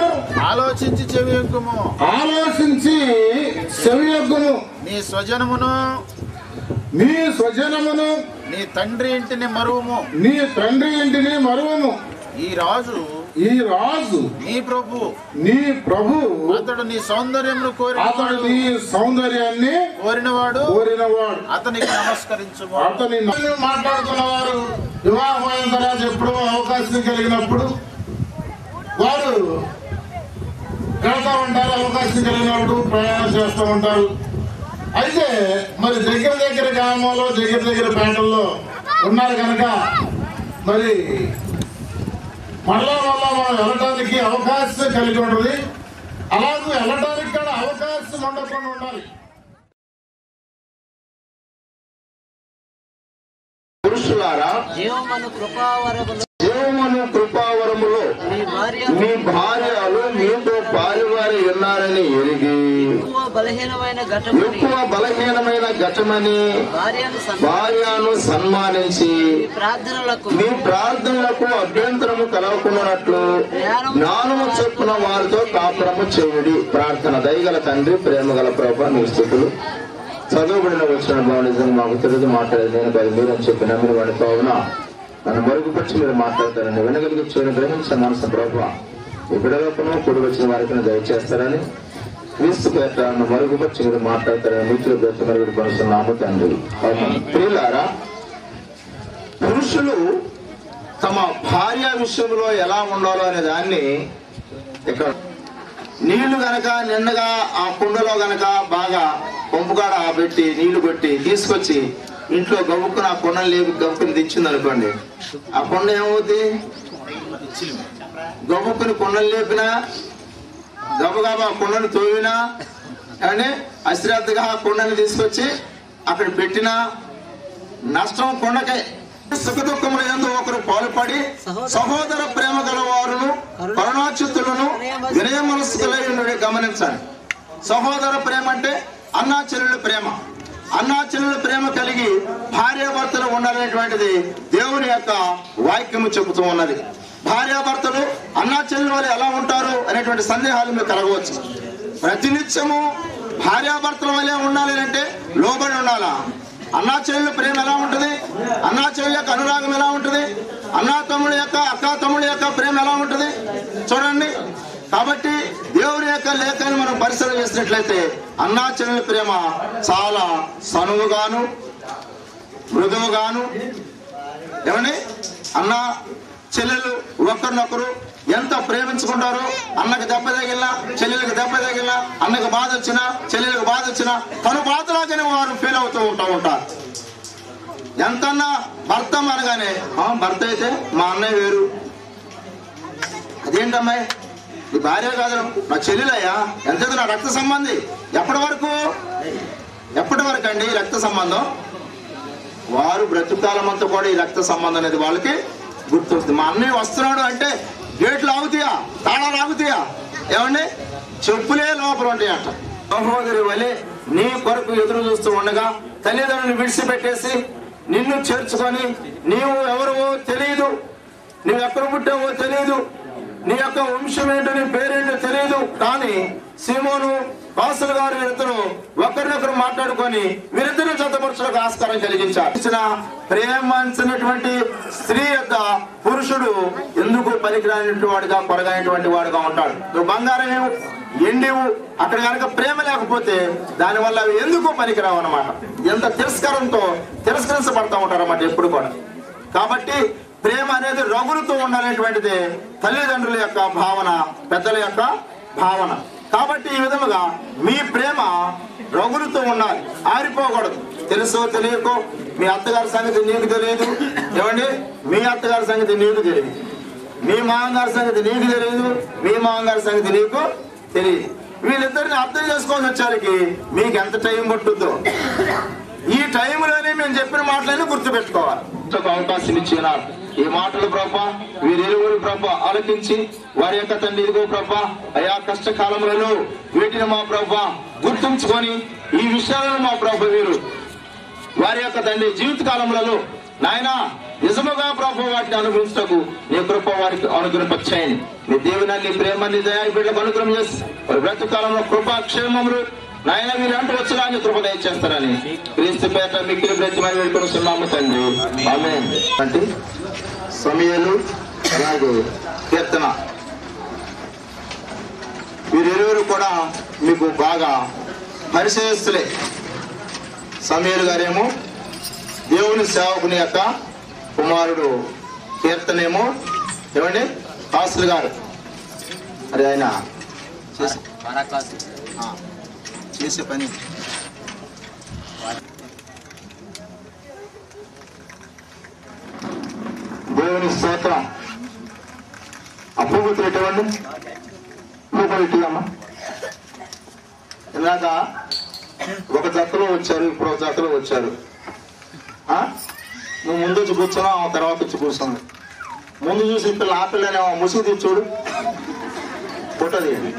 ఆలోచించి చెవియొగ్గుము, ఆలోచించి చెవియొగ్గుము. నీ స్వజనమును నీ తండ్రి ఇంటిని మరువుము, నీ తండ్రి ఇంటిని మరువము. ఈ రాజు నీ ప్రభు అతడు నీ సౌందర్యమును అతడు నీ సౌందర్యాన్ని కోరినవాడు అతనికి నమస్కరించుము. అతని మాట్లాడుతున్న వారు వివాహం అయిన తర్వాత ఎప్పుడు అవకాశం కలిగినప్పుడు వారు వెళ్తా ఉంటారు, అవకాశం కలిగినప్పుడు ప్రయాణం చేస్తూ ఉంటారు. అయితే మరి దగ్గర గ్రామంలో దగ్గర పేటల్లో ఉన్నారు కనుక మరి మళ్ళా మనం వెళ్ళడానికి అవకాశం కలిగి ఉంటుంది. అలాగే వెళ్ళడానికి కూడా అవకాశం ఉండకుండా ఉండాలి. పురుషులారా జీవమను కృపావరములో మీ భార్యలు మీతో పాలువారి ఉన్నారని ఎరిగి ఎక్కువ బలహీనమైన ఘటమని భార్యను సన్మానించి మీ ప్రార్థనలకు అభ్యంతరము కలగకున్నట్లు జ్ఞానము చొప్పున వారితో కాపురము చేయుడి. ప్రార్థన. దయగల తండ్రి, ప్రేమగల ప్రభువా, మీ స్తుతులు. చదువుబడిన వచ్చిన భావనిజంగా మాకు తెలియదు మాట్లాడేది నేను కాదు, మీరని చెప్పి నమ్మిన వాడి కావున నన్ను మరుగుపరిచి మీరు మాట్లాడతారని వినగలిగి చేయని గ్రహించిన మనసు ప్రభువా, ఈ బిడలోపను కూడి వచ్చిన వారికి దయచేస్తారని క్రీస్తు పేట నన్ను మరుగుపరిచి మీరు మాట్లాడతారని మిత్రులు పేట మరుగుడు పరుస్తున్నాము తండ్రి. ప్రియులారా, పురుషులు తమ భార్య విషయంలో ఎలా ఉండాలో అనే దాన్ని ఇక్కడ నీళ్లు గనక నిన్నగా ఆ కుండలో గనక బాగా పంపుగాడ పెట్టి నీళ్లు కొట్టి తీసుకొచ్చి ఇంట్లో గబుక్కుని ఆ కొండను లేపి గబుక్కుని తెచ్చింది అనుకోండి, ఆ కొండ ఏమవుతుంది? గబుక్కుని కొండలు లేపినా గబగబా కొండను తోవినా కానీ అశ్రద్ధగా ఆ కొండని తీసుకొచ్చి అక్కడ పెట్టినా నష్టం కొండకే. సుఖ దుఃఖముల యందు ఒకరు పాలుపడి సహోదర ప్రేమ గల వారును కరుణాచిత్తులను వినయ మనస్సులై ఉండేది గమనించాలి. సహోదర ప్రేమ అంటే అన్నా చెల్లెల ప్రేమ. అన్నా చెల్లెల ప్రేమ కలిగి భార్యాభర్తలు ఉండాలనేటువంటిది దేవుని యొక్క వాక్యము చెబుతూ ఉన్నది. భార్యాభర్తలు అన్నా చెల్లెల వల్ల ఎలా ఉంటారు అనేటువంటి సందేహాలు మీకు కలగవచ్చు. ప్రతినిత్యము భార్యాభర్తల వల్లే ఉండాలి అంటే లోబడి ఉండాలా? అన్నా చెల్లెల ప్రేమ ఎలా ఉంటుంది? అన్నా చెల్లెల యొక్క అనురాగం ఎలా ఉంటుంది? అన్నా తమ్ముడు యొక్క అక్క తమ్ముడు యొక్క ప్రేమ ఎలా ఉంటుంది చూడండి. కాబట్టి దేవుని యొక్క లేఖని మనం పరిశీలన చేసినట్లయితే అన్నా చెల్లెల ప్రేమ చాలా సనువుగాను మృదువుగాను ఏమని అన్న చెల్లెలు ఒకరినొకరు ఎంత ప్రేమించుకుంటారో, అన్నకు దెబ్బ తగిలినా చెల్లెలకు దెబ్బ తగిలినా, అన్నకు బాధ వచ్చినా చెల్లెలకు బాధ వచ్చినా తను బాధలాగానే వారు ఫీల్ అవుతూ ఉంటారు. ఎంతన్నా భర్త అనగానే భర్త అయితే మా అన్నయ్య వేరు, అదేంటమ్మాయి నీ భార్య కాదు నా చెల్లెలయ్యా, ఎంత నా రక్త సంబంధి. ఎప్పటి వరకు అండి రక్త సంబంధం? వారు బ్రతుకాలం అంతా కూడా ఈ రక్త సంబంధం అనేది వాళ్ళకి గుర్తొస్తుంది. మా అన్నయ్య వస్తున్నాడు అంటే గేట్లు ఆగుతాయా, తాళాలు ఆగుతాయా? ఏమండి చెప్పులే లోపల ఉంటాయంట. సహోదరి వలె నీ కొరకు ఎదురు చూస్తూ ఉండగా తల్లిదండ్రులను విడిచిపెట్టేసి నిన్ను చేర్చుకొని, నీవు ఎవరో తెలియదు, నువ్వు ఎక్కడ పుట్టావో తెలియదు, నీ యొక్క వంశం ఏంటో నీ పేరేంటో తెలియదు, కానీ సీమోను పాస్టర్ గారు వీరిద్దరు ఒకరినొకరు మాట్లాడుకొని వీరిద్దరు జతపరచులకు ఆస్కారం కలిగించారు. ప్రేమించినటువంటి స్త్రీ యొక్క పురుషుడు ఎందుకు పనికిరానిటువంటి వాడుగా కొరగానటువంటి వాడుగా ఉంటాడు. నువ్వు బంగారం ఇవ్వు, ఎండివు, అక్కడ కనుక ప్రేమ లేకపోతే దానివల్ల అవి ఎందుకు పనికిరావు అనమాట. ఎంత తిరస్కారంతో తిరస్కరించబడతా ఉంటారు అన్నమాట ఎప్పుడు కూడా. కాబట్టి ప్రేమ అనేది రగులుతూ ఉండాలనేటువంటిది తల్లిదండ్రుల యొక్క భావన, పెద్దల యొక్క భావన. కాబట్టి ఈ విధముగా మీ ప్రేమ రగులుతూ ఉండాలి, ఆరిపోకూడదు. తెలుసో తెలియకో మీ అత్తగారి సంగతి నీకు తెలియదు, ఏమండి మీ అత్తగారి సంగతి నీకు తెలియదు, మీ మామగారి సంగతి నీకు తెలియదు, మీ మామగారి సంగతి నీకు తెలియదు. వీళ్ళిద్దరిని అర్థం చేసుకోవాల్సి వచ్చేసరికి మీకు ఎంత టైం పట్టుద్దో, ఈ టైంలోనే మేము చెప్పిన మాటలన్నీ గుర్తుపెట్టుకోవాలి. అవకాశం ఇచ్చినారు. ఈ మాటలు ప్రభా వీరిరువురు ప్రభా ఆలకించి వారి యొక్క తండ్రి ఇదిగో ప్రభా అయా కష్టకాలంలో వీటిని మా ప్రభా గుర్తుంచుకొని ఈ విషయాలను మా ప్రభు వీరు వారి యొక్క తండ్రి జీవిత కాలంలో నాయన నిజముగా ప్రభు వాటిని అనుభవించటకు నీ కృప వారికి అనుగ్రహించండి. మీ దేవుని నీ ప్రేమని దయా బిడ్డలకు అనుగ్రహం చేసి వారి బ్రతుకాలంలో కృపా క్షేమములు నాయన మీరు అంటూ వచ్చేలాగా కృప దయచేస్తారని క్రీస్తు పేట మిక్కిలి బ్రతిమని వేడుకొనుచున్నాము తండ్రి, ఆమేన్. అంటే సమయలు అలాగే కీర్తన వీరిరువురు కూడా మీకు బాగా పరిచయస్తులే. సమయలు గారేమో దేవుని సేవకుని యొక్క కుమారుడు, కీర్తనేమో ఏమండి పాస్టర్ గారు. అది ఆయన చేసే పని. దేవుని స్తోత్రం. అప్పుగుతులు ఎటువంటి అమ్మా ఇలాగా ఒక జతలో వచ్చారు, ఇప్పుడు ఒక జతలో వచ్చారు. నువ్వు ముందు వచ్చి కూర్చున్నావు, ఆ తర్వాత వచ్చి కూర్చున్నావు. ముందు చూసి పిల్ల ఆ పిల్లని ముసుగు తీసి చూడు, ఫోటో తీయండి.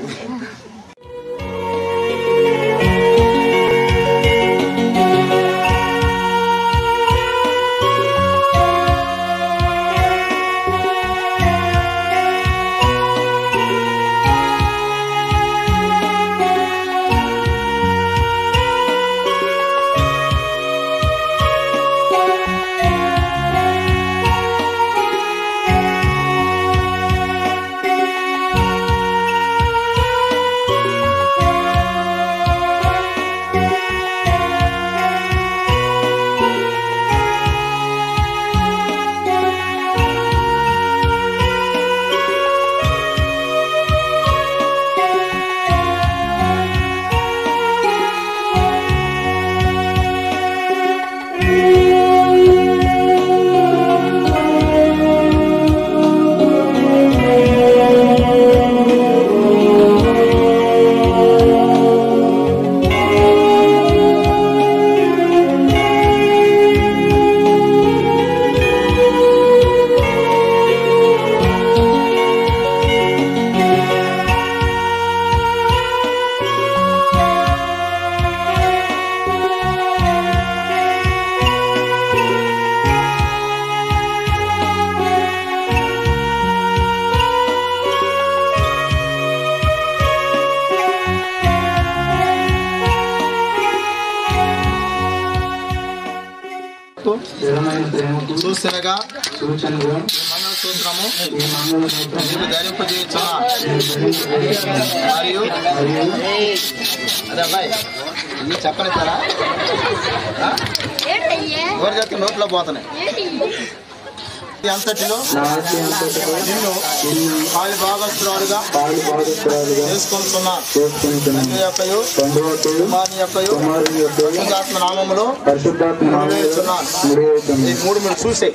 చూసినగా మంగళసూత్రము ధరింపజేయుచున్న మరియు అదే అబ్బాయి ఇవి చెప్పనిస్తారా? ఎవరు చెప్తే నోట్లో పోతున్నాయి. అంతటిలో నిన్ను పాలి భాగస్తురాలుగా చేసుకుంటున్నా తండ్రి యొక్కయు కుమారుని యొక్కయు పరిశుద్ధాత్మ నామములో ఈ మూడు మీరు చూసే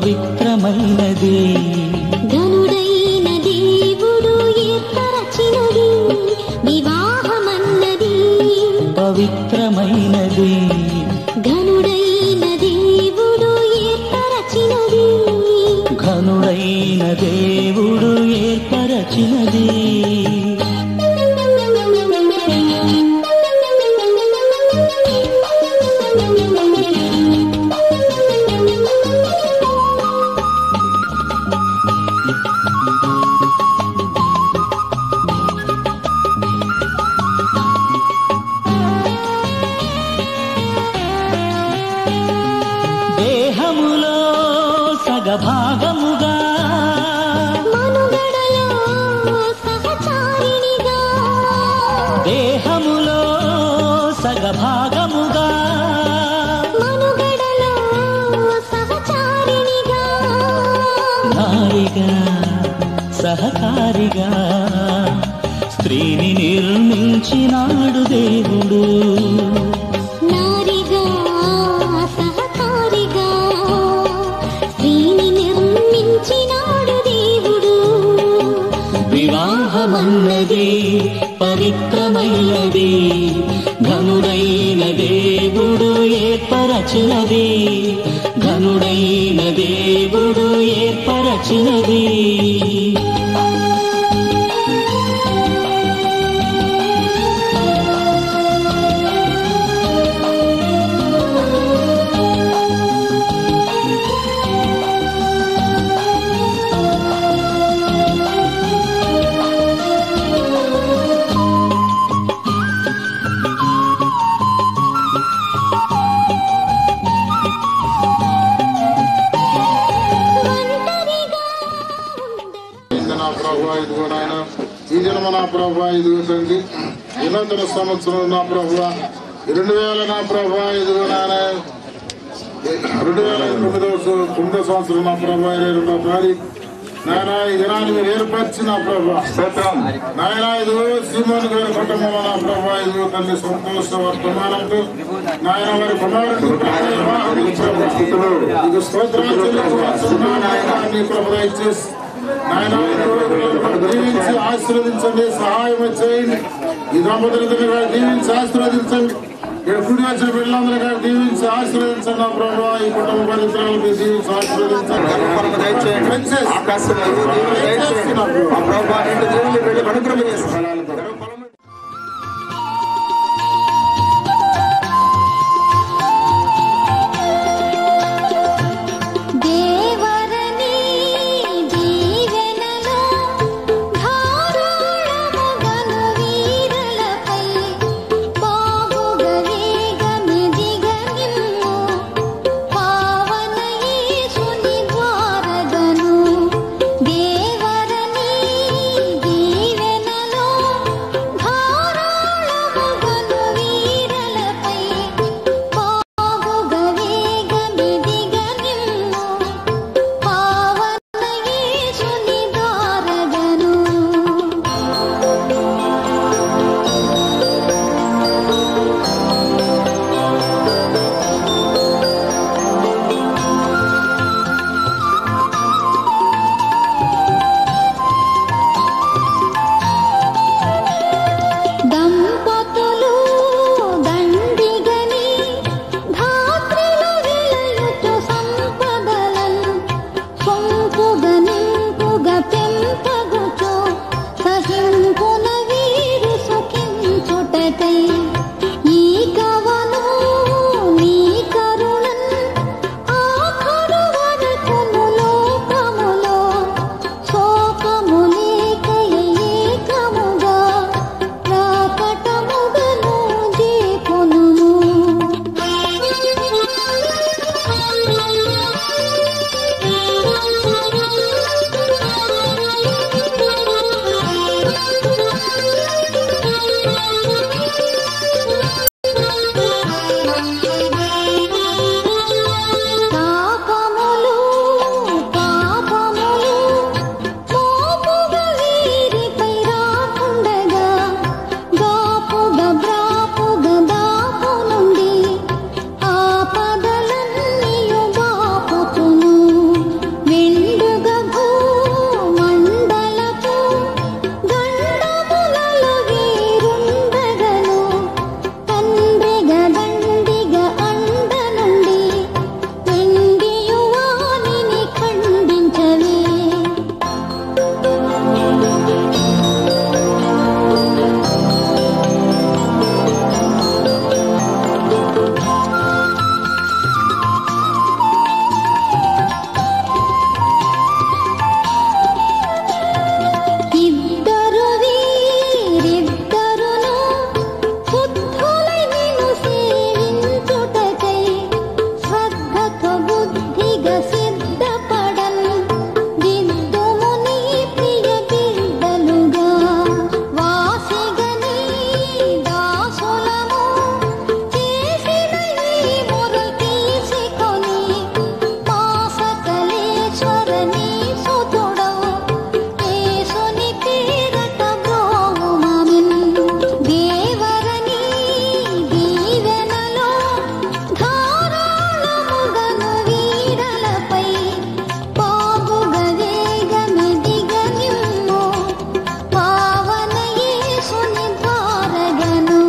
పవిత్రమైనది ఘనుడైన దేవుడు ఏర్పరచినది వివాహమన్నది పవిత్రమైనది ఘనుడైన దేవుడు ఏర్పరచినది ఘనుడైన దేవుడు ఏర్పరచినది దేహములో సగభాగముగా మనుగడలో సహచారిణిగా దేహములో సగభాగముగా మనుగడలో సహచారిణిగా నారిగా సహకారిగా స్త్రీని నిర్మించినాడు దేవుడు నారిగా సహకారిగా స్త్రీని నిర్మించినాడు దేవుడు వివాహమన్నది పవిత్రమైనది ఘనుడైన దేవుడు ఏర్పరచినది ఘనుడైన దేవుడు ఏర్పరచినది ఈ జన్మ నా ప్రభా ఇదిగో తండ్రి వినూతన సంవత్సరం నా ప్రభా 2000 నా ప్రభా ఇదిగో నాయన 2009 సంవత్సరం నా ప్రభా 22వ తారీఖు నాయన ఈ దినాన్ని మీరు ఏర్పరిచిన ప్రభా నాయన ఇదిగో సీమోన్ గారి కుటుంబంలో నా ప్రభా ఇదిగో తండ్రి సంతోష వర్తమానంతో నాయన వారి కుమారుడు ఇదిగో స్తోత్రాలు చెల్లించి ప్రభా ఇచ్చేసి నాయన దీవించి ఆశీర్వదించండి సహాయం చేయండి ఈ దంపతులందరినీ కూడా దీవించి ఆశీర్వదించండి ఇక్కడ కుడి వచ్చిన పిల్లలందరూ కూడా దీవించి ఆశీర్వదించండి నా ప్రభావ ఈ కుటుంబ పరిసరాలు మీరు దీవించి ఆశీర్వదించండి బుద్ధిగా సిద్ధపడల్ దిద్దుము నీ ప్రియ బిడ్డలుగా వాసిగా నీ దాసులము చేసిన ఈ మొర తీసుకొని మా సకలేశ్వర నీ సుతుడవు యేసుని పేరట బ్రోమమిన్ దేవరని దీవెనలో ధారాళముగను వీడలపై పాపుగ వేగమెదిగనిమ్ము పావన యేసుని ద్వారగను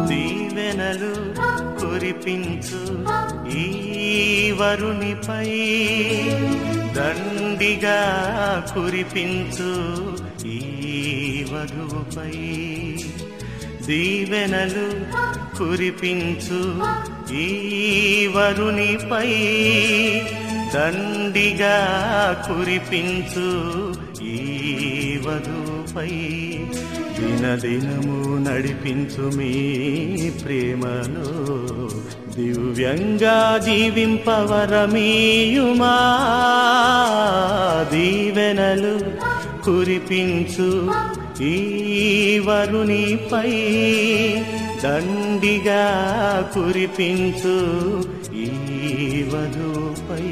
దీవెనలు కురిపించు ఈ వరునిపై దండిగా కురిపించు ఈ వధువుపై దీవెనలు కురిపించు ఈ వరునిపై దండిగా కురిపించు ఈ వధువుపై దినదినము నడిపించు మీ ప్రేమలో దివ్యంగా జీవింపవరమీయుమా దీవెనలు కురిపించు ఈ వరునిపై దండిగా కురిపించు ఈ వధుపై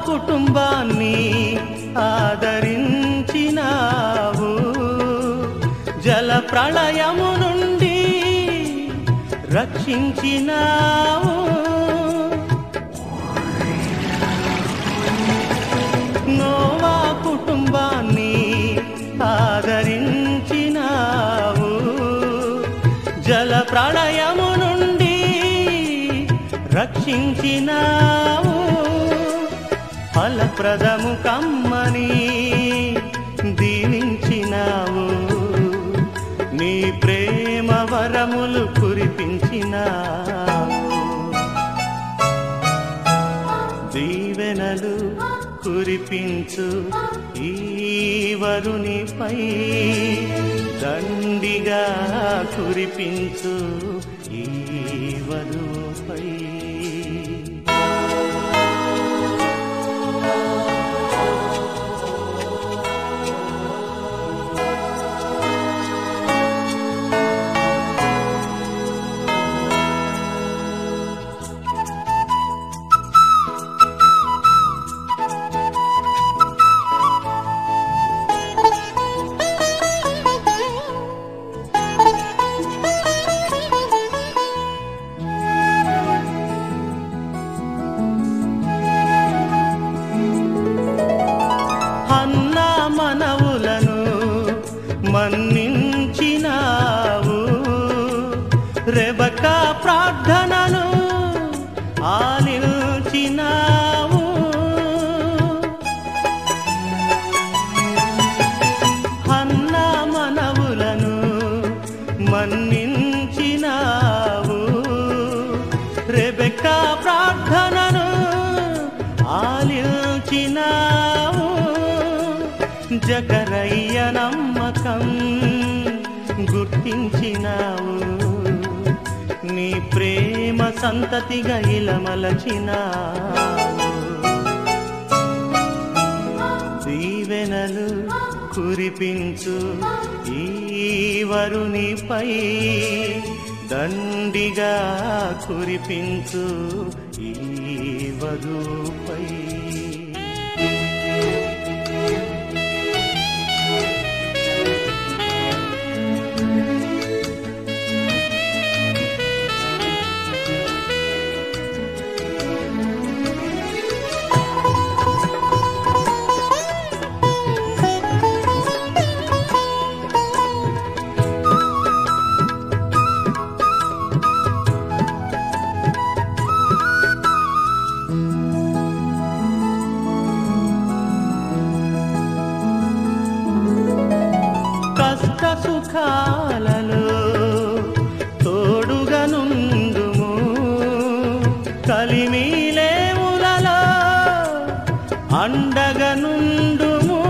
కుటుంబాన్ని ఆదరించినావు జల ప్రళయము నుండి రక్షించినావు నోవా కుటుంబాన్ని ఆదరించినావు జల ప్రళయము నుండి రక్షించినావు ఫలప్రదము కమ్మని దీవించినావు నీ ప్రేమ వరములు కురిపించినావు దీవెనలు కురిపించు ఈ వరునిపై దండిగా కురిపించు ఈ వధుపై మన్నించినావు రెబకా ప్రార్థనను ఆలించినావు హన్నా మనవులను మన్నించినావు రెబకా ప్రార్థనను ఆలించినావు జకరయ్య నమ్మకం గుర్తించినావు నీ ప్రేమ సంతతిగా ఇలమలచినావు దీవెనలు కురిపించు ఈ వరునిపై దండిగా కురిపించు ఈ వధుపై సుఖాలలో తోడుగా నుండుము కలిమిలేములలో అండగా నుండుము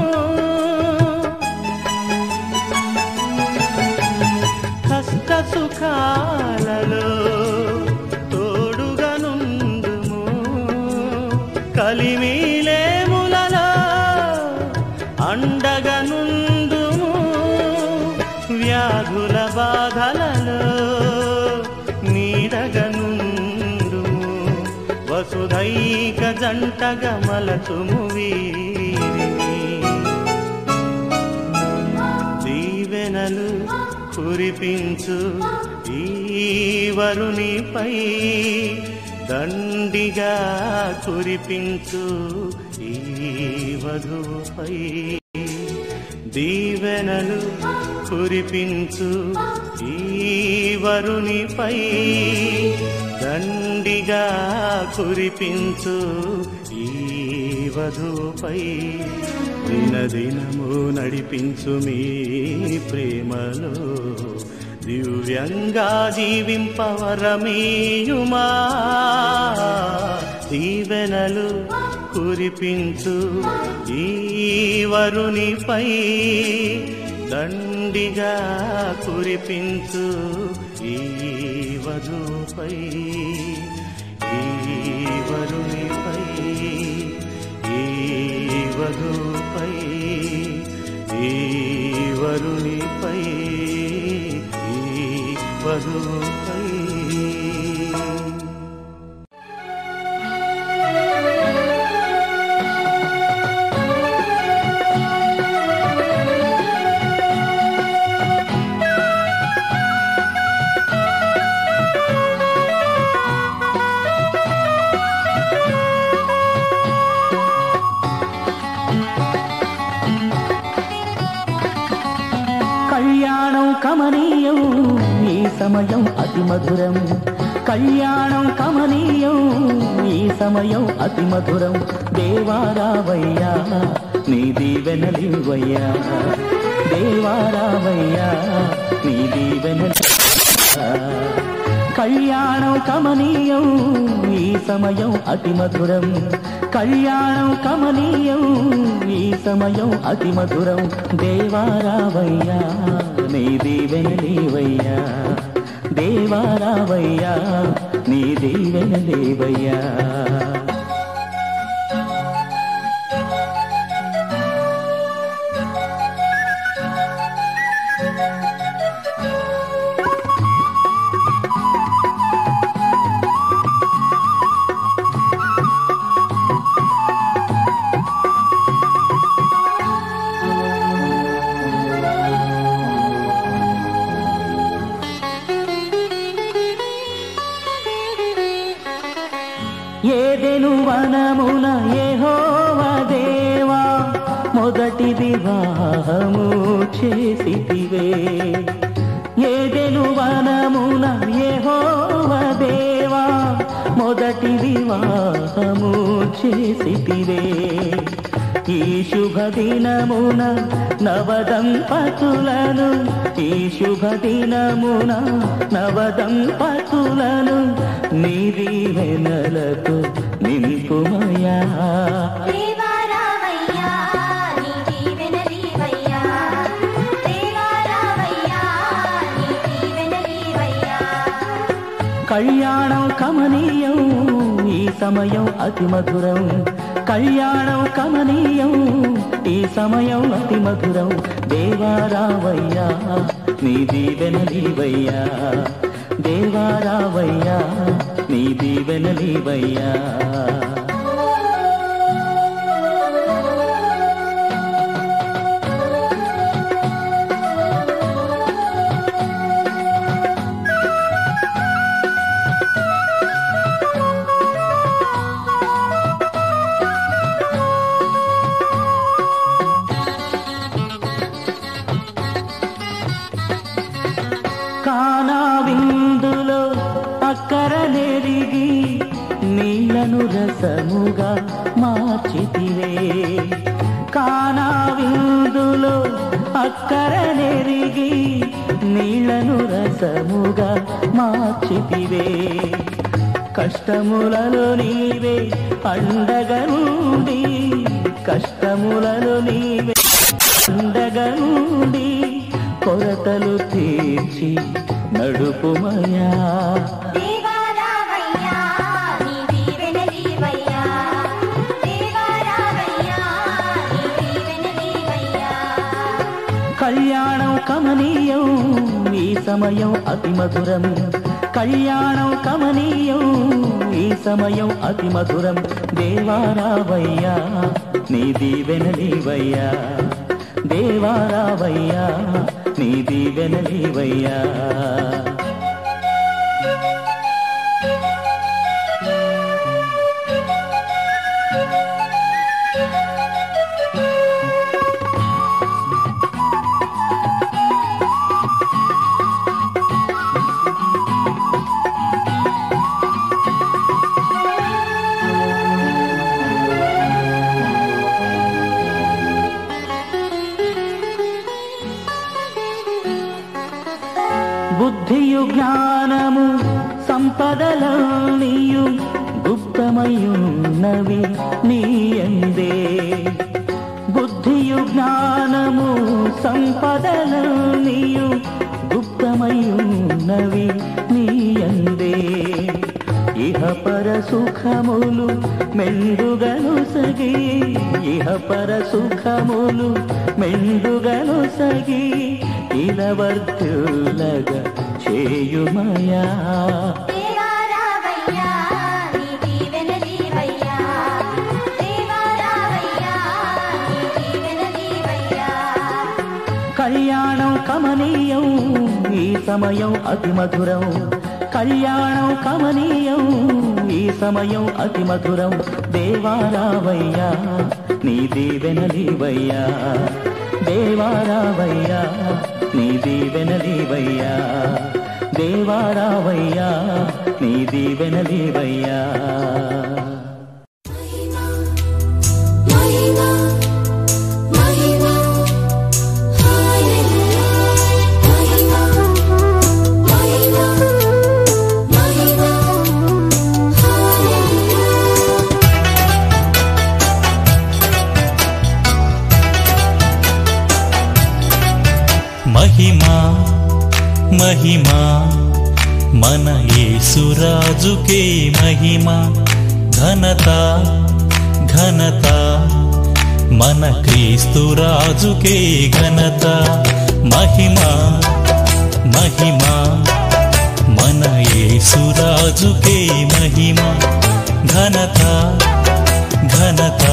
కష్ట సుఖాలలో తోడుగా నుండుము కలిమిలేములలో అండగా వ్యాధుల బాధలలో నీడగనుండుము వసుధైక జంటగా మలచుము వీరిని దీవెనలు కురిపించు ఈ వరునిపై దండిగా కురిపించు ఈ వధుపై దీవెనలు కురిపించు ఈ వరునిపై దండిగా కురిపించు ఈ వధుపై దినదినము నడిపించు మీ ప్రేమలో దివ్యంగా జీవింపవరమీయుమా దీవెనలు కురిపించు ఈ వరునిపై దండిగా కురిపించు ఈ వధుపై ఈ వరునిపై ఈ వధుపై ఈ వరునిపై ఈ వధుపై కమనీయం ఈ సమయం అతి మధురం కళ్యాణం కమనీయం ఈ సమయం అతి మధురం దేవారావయ్యా నీ దీవెనలివయ్యా దేవారావయ్యా నీ దీవెనలి కళ్యాణం కమనీయం ఈ సమయం అతి మధురం కళ్యాణం కమనీయం ఈ సమయం అతి మధురం దేవారావయ్యా నీ దీవెనలివయ్యా దేవారావయ్యా నీ దీవెనలివయ్యా ఏదెను వనమున యెహోవా దేవా మొదటి వివాహము చేసితివే ఏదెను వనమున యెహోవా దేవా మొదటి వివాహము చేసితివే ఈ శుభ దినమున నవదంపతులను ఈ శుభ దినమున నవదంపతులను నీ దీవెనలతో నింపుమయా కళ్యాణం కమనీయం ఈ సమయం అతి మధురం కళ్యాణం కమనీయం ఈ సమయం అతి మధురం దేవారావయ్యా నీ దీవెనలీవయ్యా దేవారావయ్యా నీ దీవెనలీవయ్యా కానా విందులో అక్కరనెరిగి నీళ్లను రసముగా మార్చితివే కానా విందులో అక్కరనెరిగి నీళ్లను రసముగా మార్చితివే కష్టములలో నీవే అండగా నుండి కష్టములలో నీవే అండగా నుండి కొరతలు తీర్చి నడుపుమయా దేవారావయ్యా నీ దీవెనలీవయ్యా దేవారావయ్యా నీ దీవెనలీవయ్యా కళ్యాణం కమనీయం ఈ సమయం అతి మధురం కళ్యాణం కమనీయం ఈ సమయం అతి మధురం దేవారావయ్యా నీ దీవెనలీవయ్యా దేవారావయ్యా నీ దీవెనలీవయ్యా బుద్ధియు జ్ఞానము సంపదలన్నీయు గుప్తమయున్నవి నీయందే బుద్ధియు జ్ఞానము సంపదలన్నీయు గుప్తమయున్నవి నీయందే ఇహ పర సుఖములు మెండుగను సగి ఇహ పర సుఖములు మెండుగను సగి ఇలవర్తులగా చేయుమయా దేవారావయ్యా నీ దీవెనలీవయ్యా దేవారావయ్యా నీ దీవెనలీవయ్యా కళ్యాణం కమనీయం ఈ సమయం అతి మధురం కళ్యాణం కమనీయం ఈ సమయం అతి మధురం దేవారావయ్యా నీ దీవెనలీవయ్యా దేవారావయ్యా నీ దీవెనలీవయ్యా దేవారావయ్యా నీ దీవెనలీవయ్యా మహిమా మహిమా మన యేసురాజుకే మహిమా ఘనత ఘనత మన క్రీస్తురాజుకే ఘనత మహిమా మహిమా మన యేసురాజుకే మహిమా ఘనత ఘనత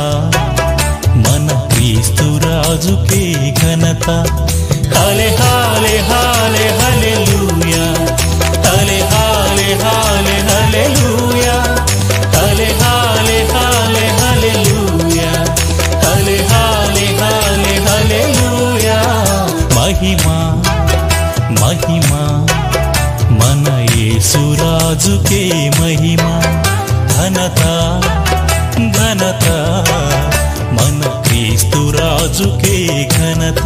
మన క్రీస్తురాజుకే ఘనత హల్లే హల్లే హల్లే హల్లెలూయా హల్లే హల్లే హల్లే హల్లెలూయా హల్లే హల్లే హల్లే హల్లెలూయా హల్లే హల్లే హల్లే హల్లెలూయా మహిమా మహిమా మన యేసురాజుకే మహిమా ఘనత ఘనత మన క్రీస్తురాజుకే ఘనత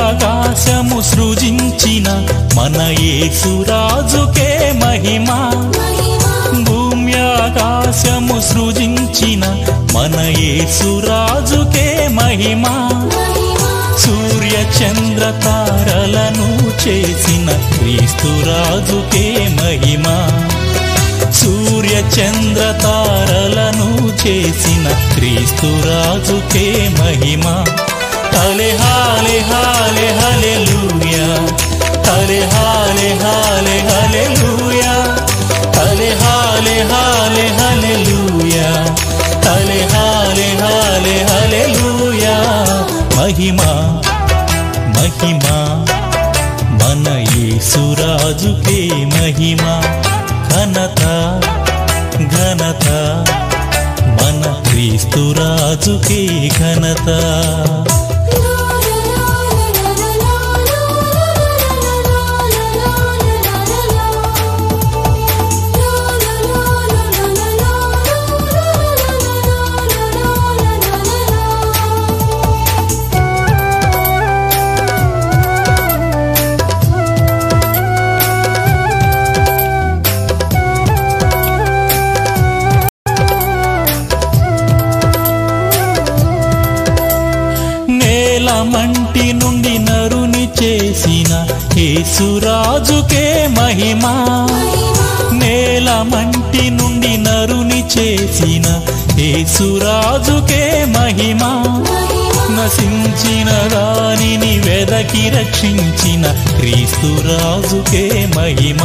ఆకాశము సృజించిన మన యేసురాజుకే యేసురాజుకే మహిమ సూర్య చంద్ర తారలను చేసిన క్రీస్తురాజుకే మహిమ సూర్య చంద్ర తారలను చేసిన క్రీస్తురాజుకే మహిమ హల్లే హల్లే హల్లే హల్లెలూయా హల్లే హల్లే హల్లే హల్లెలూయా హల్లే హల్లే హల్లే హల్లెలూయా హల్లే హల్లే హల్లే హల్లెలూయా మహిమ మహిమ మన యేసురాజుకే మహిమ ఘనత ఘనత మన క్రీస్తురాజుకే ఘనత మంటి నుండి నరుని చేసిన యేసురాజుకే మహిమ నేల మంటి నుండి నరుని చేసిన యేసురాజుకే మహిమ నశించిన దానిని వెదకి రక్షించిన క్రీస్తురాజుకే మహిమ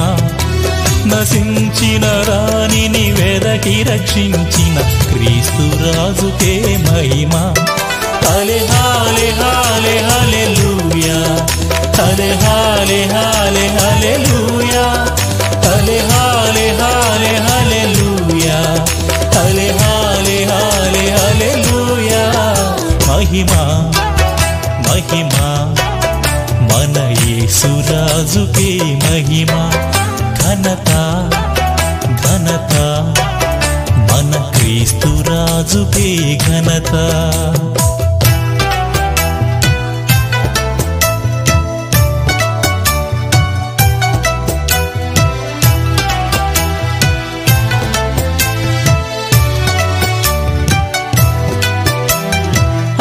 నశించిన దానిని వెదకి రక్షించిన క్రీస్తురాజుకే మహిమ హల్లే హల్లే హల్లే హల్లెలూయా హల్లే హల్లే హల్లే హల్లెలూయా హల్లే హల్లే హల్లే హల్లెలూయా హల్లే హల్లే హల్లే హల్లెలూయా మహిమ మహిమ మన యేసురాజుకే మహిమ ఘనత ఘనత మన క్రీస్తురాజుకే ఘనత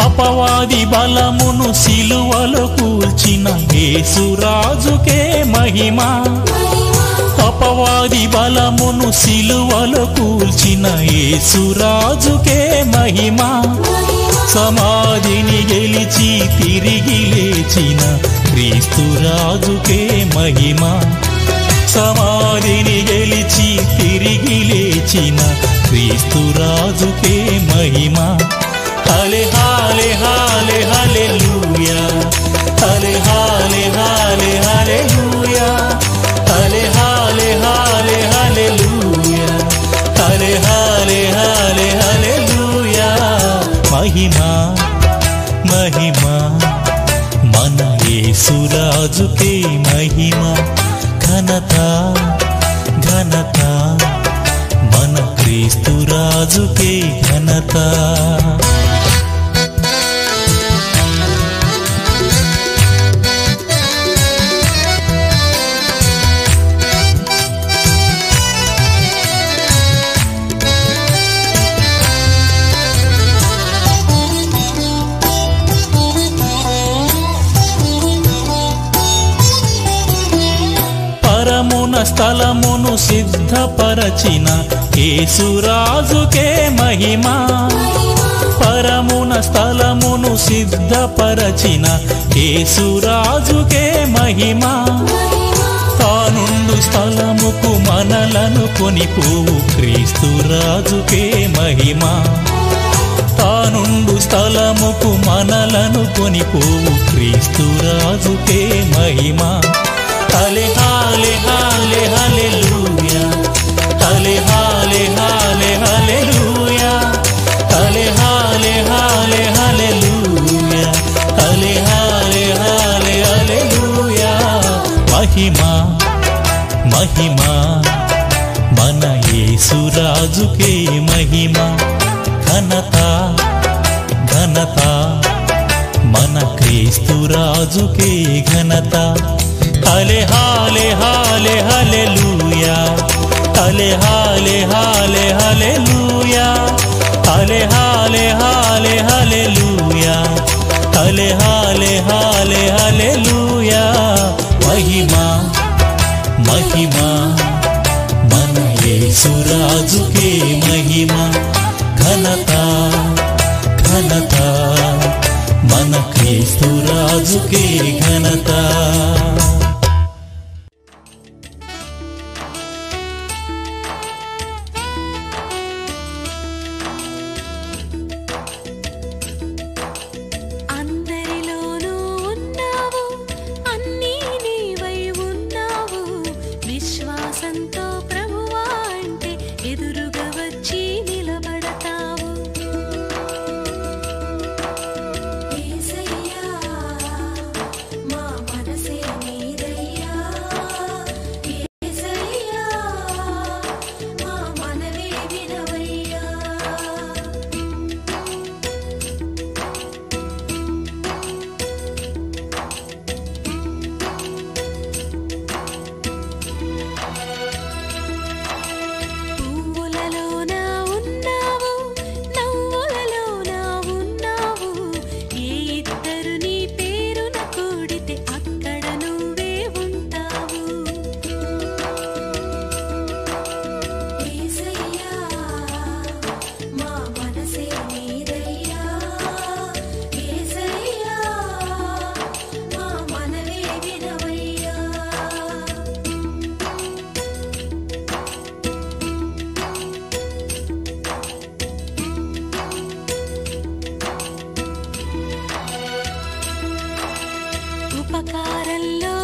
అపవాది బలమును సిలువలో కూల్చిన యేసురాజుకే మహిమ అపవాది బలమును సిలువలో కూల్చిన యేసురాజుకే మహిమ సమాధిని గెలిచి తిరిగి లేచిన క్రీస్తురాజుకే మహిమ సమాధిని గెలిచి తిరిగి లేచిన క్రీస్తురాజుకే మహిమ హల్లే హల్లే హల్లే హల్లెలూయా హల్లే హల్లే హల్లే హల్లెలూయా హల్లే హల్లే హల్లే హల్లెలూయా హల్లే హల్లే హల్లే హల్లెలూయా మహిమ మహిమ మన యేసురాజుకే మహిమ ఘనత ఘనత మన క్రీస్తురాజుకే ఘనత పరమున స్థలమును సిద్ధపరచిన యేసురాజుకే మహిమ పరమున స్థలమును సిద్ధపరచిన యేసురాజుకే మహిమ తానుండు స్థలముకు మనలను కొనిపోవు క్రీస్తురాజుకే మహిమ తానుండు స్థలముకు మనలను కొనిపోవు క్రీస్తురాజుకే మహిమ హల్లే హల్లే హల్లే హల్లెలూయా హల్లే హల్లే హల్లే హల్లెలూయా హల్లే హల్లే హల్లే హల్లెలూయా హల్లే హల్లే హల్లే హల్లెలూయా మహిమ మహిమ మన యేసురాజుకే మహిమ ఘనత ఘనత మన క్రీస్తురాజుకే ఘనత హల్లే హల్లే హల్లే హల్లెలూయా హల్లే హల్లే హల్లే హల్లెలూయా హల్లే హల్లే హాలే హాలే హాలే హల్లెలూయా మహిమా మహిమా మన యేసురాజుకే మహిమా ఘనత ఘనత మన క్రీస్తురాజుకే ఘనత అందరిలోనూ ఉన్నావు అన్నీ నీవై ఉన్నావు విశ్వాసంతో ప్రభువా అంటే ఎదురుగా వచ్చి నిలబడతావు యేసయ్యా మా మనసే నీదయ్యా యేసయ్యా మా మనవే వినవయ్యా పువ్వులలోన ఉన్నావు నవ్వులలోన ఉన్నావు ఏ ఇద్దరు నీ పేరున కూడితే అక్కడ నువ్వే ఉంటావు యేసయ్యా మా మనసే నీదయ్యా యేసయ్యా మా మనవే వినవయ్యా ఉపకారంలో